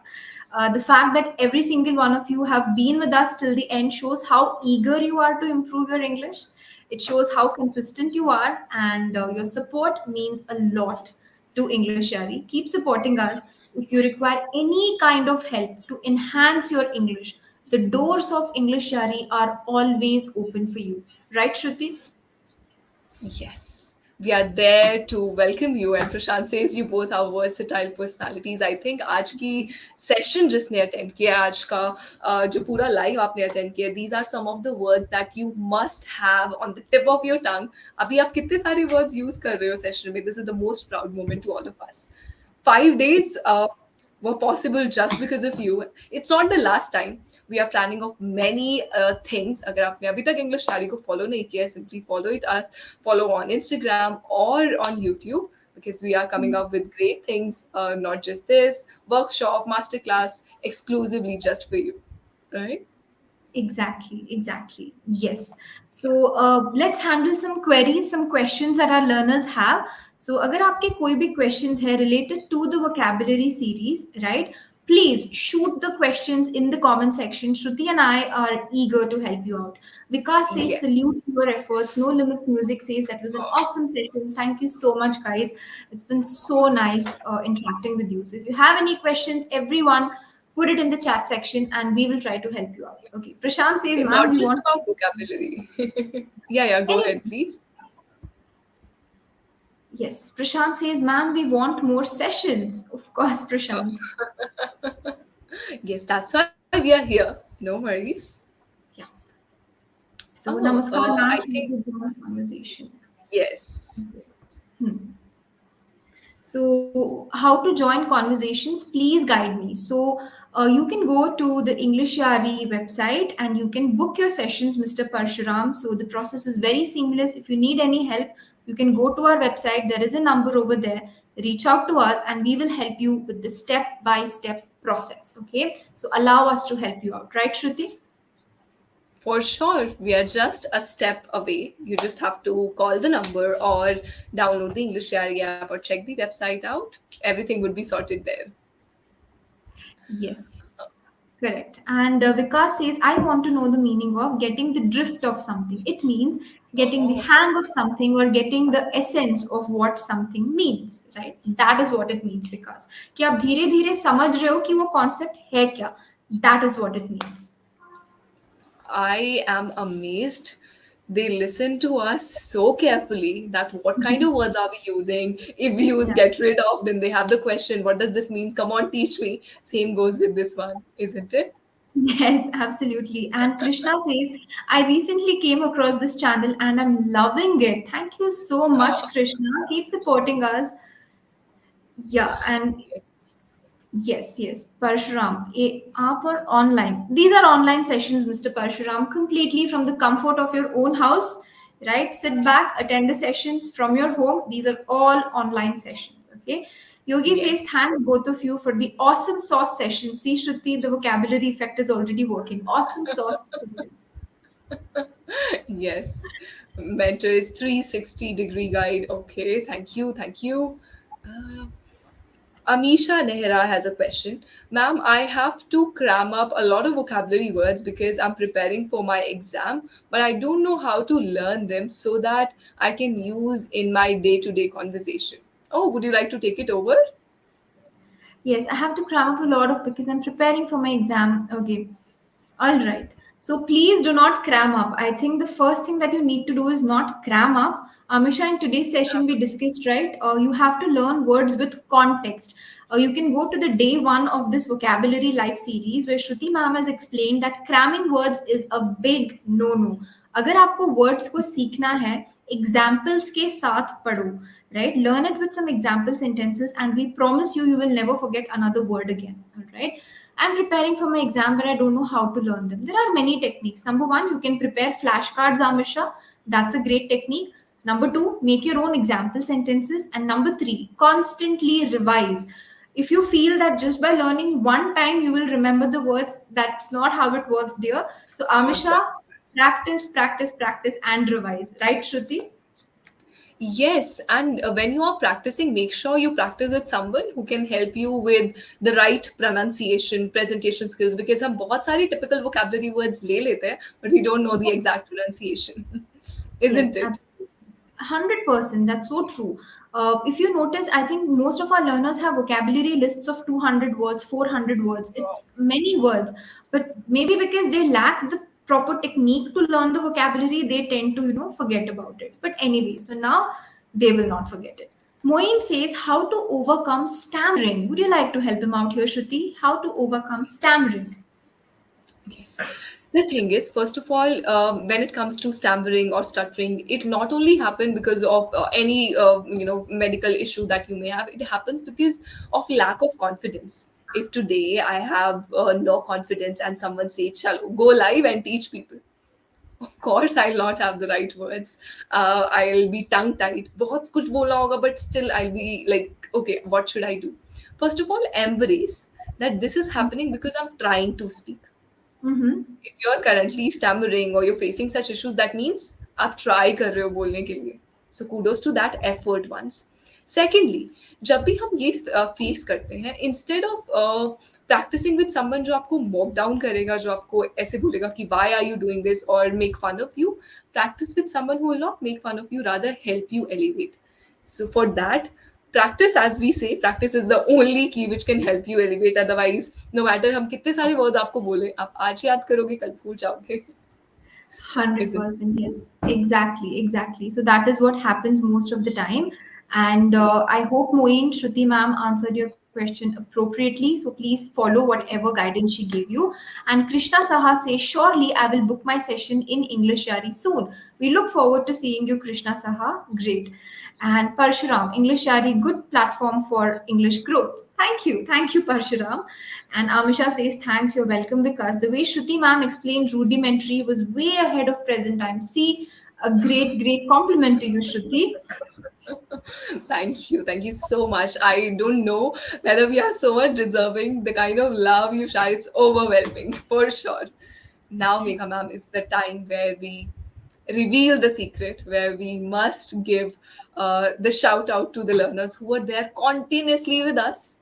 Speaker 2: The fact that every single one of you have been with us till the end shows how eager you are to improve your English. It shows how consistent you are, and your support means a lot to English Yari. Keep supporting us. If you require any kind of help to enhance your English, the doors of English Yari are always open for you. Right, Shruti?
Speaker 1: Yes. We are there to welcome you. And Prashant says you both have versatile personalities. I think आज की session जिसने attend किया आज का जो पूरा live आपने attend किया, these are some of the words that you must have on the tip of your tongue. अभी आप कितने सारे words use कर रहे हो session में? This is the most proud moment to all of us. 5 days were possible just because of you. It's not the last time. We are planning of many things. अगर आपने अभी तक English Yaari को follow नहीं किया है, simply follow on Instagram or on YouTube because we are coming up with great things. Not just this workshop, masterclass, exclusively just for you, right?
Speaker 2: Exactly, exactly. Yes. So let's handle some queries, some questions that our learners have. So अगर आपके कोई भी questions है related to the vocabulary series, right? Please shoot the questions in the comment section. Shruti and I are eager to help you out. Vikas says
Speaker 1: Yes.
Speaker 2: salute to your efforts. No Limits Music says that was an
Speaker 1: Oh,
Speaker 2: awesome session. Thank you so much, guys. It's been so nice interacting with you. So if you have any questions, everyone, put it in the chat section and we will try to help you out. Okay. Prashant says,
Speaker 1: okay,
Speaker 2: ma'am,
Speaker 1: not
Speaker 2: we
Speaker 1: just
Speaker 2: want
Speaker 1: about vocabulary. Yeah, yeah, go
Speaker 2: any.
Speaker 1: ahead, please.
Speaker 2: Yes. Prashant says, ma'am, we want more sessions. Of course, Prashant.
Speaker 1: Yes, that's why we are here. No worries.
Speaker 2: Yeah. So,
Speaker 1: Oh,
Speaker 2: namaskar, ma'am.
Speaker 1: I
Speaker 2: Thank
Speaker 1: think
Speaker 2: you for the conversation.
Speaker 1: yes.
Speaker 2: Hmm. So, how to join conversations? Please guide me. So, you can go to the English Yaari website and you can book your sessions, Mr. Parshuram. So, the process is very seamless. If you need any help, you can go to our website. There is a number over there. Reach out to us and we will help you with the step by step process. Okay. So, allow us to help you out. Right, Shruti?
Speaker 1: For sure, we are just a step away. You just have to call the number or download the English Yaari app or check the website out. Everything would be sorted there.
Speaker 2: Yes, correct. And Vikas says, I want to know the meaning of getting the drift of something. It means getting the
Speaker 1: Oh,
Speaker 2: hang of something or getting the essence of what something means, right? That is what it means, Vikas. कि आप धीरे धीरे समझ रहे हो कि वो concept है क्या? That is what it means.
Speaker 1: I am amazed. They listen to us so carefully that what kind of words are we using? If we use
Speaker 2: Yeah.
Speaker 1: get rid of, then they have the question, what does this mean? Come on, teach me. Same goes with this one, isn't it?
Speaker 2: Yes, absolutely. And Krishna says, I recently came across this channel and I'm loving it. Thank you so much, Krishna. Keep supporting us. Yeah, and
Speaker 1: Yes.
Speaker 2: yes, Parshuram, app or online. These are online sessions, Mr. Parshuram, completely from the comfort of your own house, right? Sit back, attend the sessions from your home. These are all online sessions, okay? Yogi says,
Speaker 1: Yes.
Speaker 2: thanks both of you for the awesome sauce session. See, Shruti, the vocabulary effect is already working. Awesome sauce sessions.
Speaker 1: Yes. Mentor is 360-degree guide. Okay, thank you, thank you. Uh, Amisha Nehra has a question. Ma'am, I have to cram up a lot of vocabulary words because I'm preparing for my exam, but I don't know how to learn them so that I can use in my day to day conversation. Oh, would you like to take it over?
Speaker 2: Yes, I have to cram up a lot of because I'm preparing for my exam. Okay. All right. So please do not cram up. I think the first thing that you need to do is not cram up. Amisha, in today's session, we discussed, right? You have to learn words with context. You can go to the day one of this vocabulary live series where Shruti ma'am has explained that cramming words is a big no-no. अगर आपको words को सीखना है examples के साथ पढ़ो, right? Learn it with some example sentences and we promise you will never forget another word again, all right? I'm preparing for my exam, but I don't know how to learn them. There are many techniques. Number one, you can prepare flashcards, Amisha. That's a great technique. Number two, make your own example sentences. And number three, constantly revise. If you feel that just by learning one time you will remember the words, that's not how it works, dear. So, Amisha,
Speaker 1: Yes.
Speaker 2: practice, and revise. Right, Shruti?
Speaker 1: Yes, and when you are practicing, make sure you practice with someone who can help you with the right pronunciation, presentation skills. Because हम बहुत सारी typical vocabulary words ले लेते हैं, but we don't know the exact pronunciation,
Speaker 2: Yes,
Speaker 1: isn't it?
Speaker 2: absolutely. 100%. That's so true. If you notice, I think most of our learners have vocabulary lists of 200 words, 400 words. It's many words. But maybe because they lack the proper technique to learn the vocabulary, they tend to, forget about it. But anyway, so now they will not forget it. Moeen says how to overcome stammering. Would you like to help him out here, Shruti? How to overcome stammering?
Speaker 1: Yes. The thing is, first of all, when it comes to stammering or stuttering, it not only happen because of any medical issue that you may have. It happens because of lack of confidence. If today I have no confidence and someone says, "Chalo, go live and teach people," of course I'll not have the right words. I'll be tongue tied. बहुत कुछ बोला होगा, but still I'll be like, okay, what should I do? First of all, embrace that this is happening because I'm trying to speak.
Speaker 2: Mm-hmm.
Speaker 1: If you're currently stammering or you're facing such issues, that means आप try कर रहे हो बोलने के लिए. So kudos to that effort once. Secondly, जब भी हम ये फेस करते हैं, instead of practicing with someone जो आपको mock down करेगा, जो आपको ऐसे बोलेगा कि why are you doing this or make fun of you, practice with someone who will not make fun of you, rather help you elevate. So for that, practice, as we say, practice is the only key which can help you elevate. Otherwise, no matter हम कितने सारे words आपको बोले, आप आज याद करोगे कल भूल जाओगे.
Speaker 2: 100%,
Speaker 1: Isn't
Speaker 2: yes, exactly. So that is what happens most of the time. And I hope Moeen Shruti ma'am answered your question appropriately. So please follow whatever guidance she gave you. And Krishna Saha says, surely I will book my session in English Yari soon. We look forward to seeing you, Krishna Saha. Great. And Parshuram, English Yari, good platform for English growth. Thank you, Parshuram. And Amisha says, thanks, you're welcome because the way Shruti ma'am explained rudimentary was way ahead of present time. See, a great compliment to you, Shruti.
Speaker 1: Thank you so much. I don't know whether we are so much deserving. The kind of love you share, it's overwhelming for sure. Now, Megha ma'am, is the time where we reveal the secret, where we must give the shout out to the learners who are there continuously with us,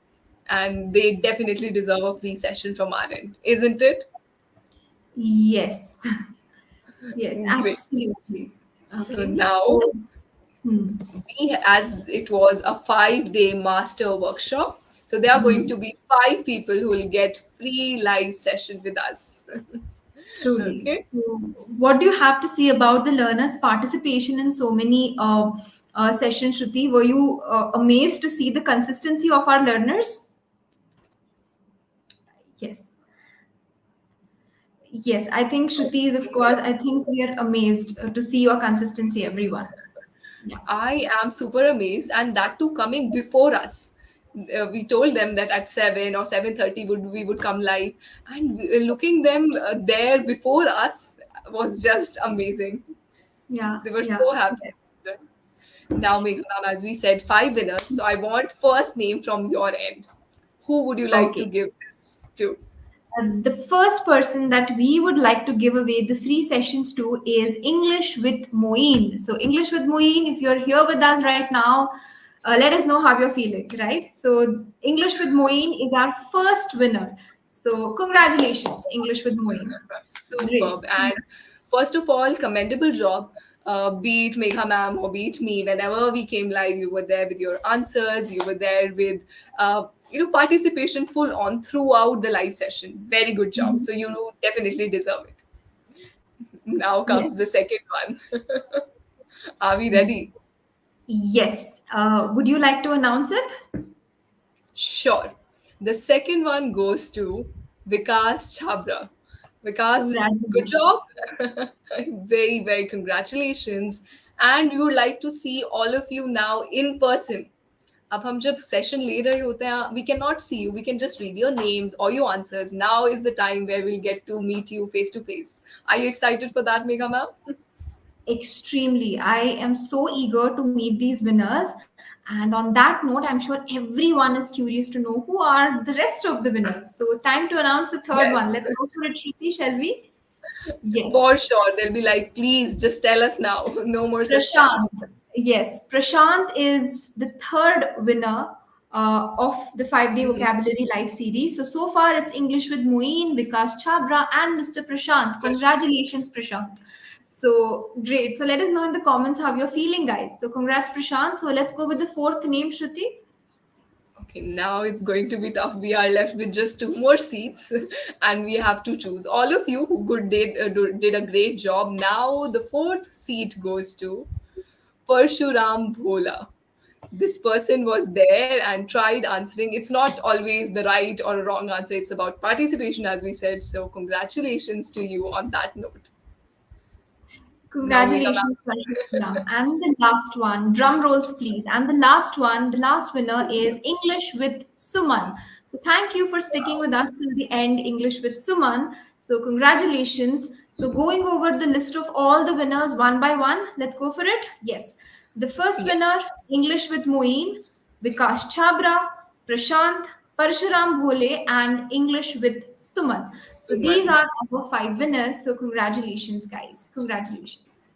Speaker 1: and they definitely deserve a free session from our end, isn't it?
Speaker 2: Yes, yes,
Speaker 1: Great.
Speaker 2: absolutely.
Speaker 1: So
Speaker 2: Okay,
Speaker 1: now,
Speaker 2: so hmm.
Speaker 1: as it was a 5 day master workshop, so there are going
Speaker 2: Hmm.
Speaker 1: to be 5 people who will get free live session with us.
Speaker 2: Truly.
Speaker 1: Okay.
Speaker 2: So, what do you have to say about the learners' participation in so many sessions, Shruti? Were you amazed to see the consistency of our learners? Yes. Yes, I think Shruti is, of course, I think we are amazed to see your consistency, everyone. Yeah.
Speaker 1: I am super amazed, and that too coming before us. We told them that at 7 or 7:30 we would come live, and looking them there before us was just amazing.
Speaker 2: Yeah,
Speaker 1: They were
Speaker 2: yeah.
Speaker 1: so happy. Now, Megha ma'am, as we said, five winners. So I want first name from your end. Who would you like to
Speaker 2: Okay.
Speaker 1: give this to?
Speaker 2: The first person that we would like to give away the free sessions to is English with Moeen. So, English with Moeen, if you're here with us right now, let us know how you're feeling, right? So, English with Moeen is our first winner. So, congratulations, English with Moeen. Great.
Speaker 1: Superb. And first of all, commendable job. Be it Megha ma'am or be it me, whenever we came live, you were there with your answers, you were there with participation full on throughout the live session. Very good job.
Speaker 2: Mhm.
Speaker 1: So you definitely deserve it. Now comes
Speaker 2: Yes.
Speaker 1: the second one. Are we ready?
Speaker 2: Yes. Would you like to announce it?
Speaker 1: Sure. The second one goes to Vikas Chabra. Vikas, good
Speaker 2: Congratulations.
Speaker 1: job. Very, very congratulations. And we would like to see all of you now in person. अब हम जब session ले रहे होते हैं we cannot see you, we can just read your names or your answers. Now is the time where we'll get to meet you face to face. Are you excited for that, Megha ma'am?
Speaker 2: Extremely. I am so eager to meet these winners. And on that note, I'm sure everyone is curious to know who are the rest of the winners. So, time to announce the third one.
Speaker 1: Yes.
Speaker 2: Let's go for it, Shruti, shall we? Yes.
Speaker 1: For sure. They'll be like, please just tell us now. No more suspense.
Speaker 2: Prashant. Yes, Prashant is the third winner of the 5 day
Speaker 1: Mhm.
Speaker 2: vocabulary live series. So far it's English with Moeen, Vikas Chabra, and Mr. Prashant. Congratulations, Prashant. So great. So let us know in the comments how you're feeling, guys. So congrats, Prashant. So let's go with the fourth name, Shruti.
Speaker 1: Okay, now it's going to be tough. We are left with just two more seats, and we have to choose. All of you who did a great job. Now the fourth seat goes to Parshuram Bhola. This person was there and tried answering. It's not always the right or wrong answer. It's about participation, as we said. So congratulations to you on that note. Now, Megha ma'am.
Speaker 2: Congratulations, Prashant. And the last one, drum rolls, please. And the last one, the last winner is English with Suman. So thank you for sticking with us till the end, English with Suman. So congratulations. So going over the list of all the winners one by one, let's go for it. Yes. The first winner,
Speaker 1: Yes.
Speaker 2: English with Moeen, Vikas Chabra, Prashant, Parshuram Bhole, and English with Suman. So these
Speaker 1: Suman.
Speaker 2: are our five winners. So congratulations, guys. Congratulations.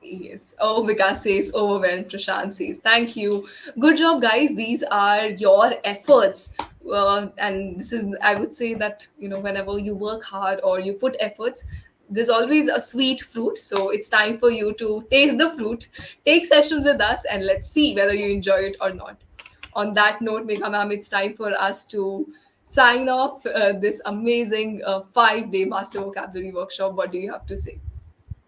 Speaker 1: Yes. Oh, Vikas says overwhelmed. Prashant says thank you. Good job, guys. These are your efforts. And this is, I would say that, whenever you work hard or you put efforts, there's always a sweet fruit. So it's time for you to taste the fruit, take sessions with us, and let's see whether you enjoy it or not. On that note, Megha ma'am, it's time for us to sign off this amazing 5 day master vocabulary workshop. What do you have to say?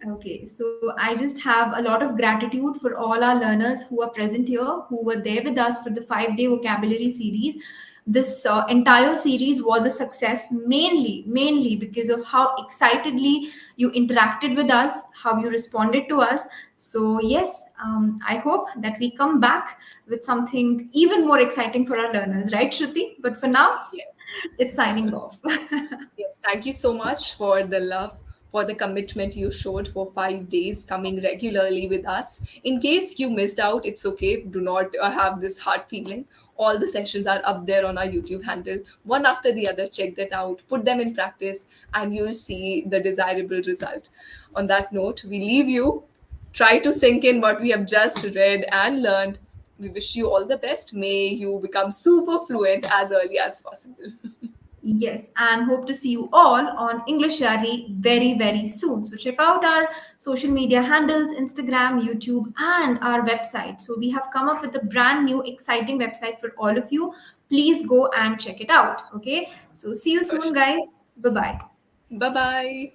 Speaker 2: Okay, so I just have a lot of gratitude for all our learners who are present here, who were there with us for the 5 day vocabulary series. This entire series was a success mainly because of how excitedly you interacted with us, how you responded to us. So, yes, I hope that we come back with something even more exciting for our learners, right, Shruti? But for now,
Speaker 1: Yes.
Speaker 2: it's signing off.
Speaker 1: Yes, thank you so much for the love, for the commitment you showed for 5 days, coming regularly with us. In case you missed out, it's okay. Do not have this hard feeling. All the sessions are up there on our YouTube handle, one after the other. Check that out, put them in practice, and you'll see the desirable result. On that note, we leave you. Try to sink in what we have just read and learned. We wish you all the best. May you become super fluent as early as possible.
Speaker 2: Yes, and hope to see you all on English Yaari very soon. So check out our social media handles, Instagram, YouTube, and our website. So we have come up with a brand new exciting website for all of you. Please go and check it out. Okay. So see you
Speaker 1: For
Speaker 2: soon,
Speaker 1: sure.
Speaker 2: guys. Bye bye.
Speaker 1: Bye bye.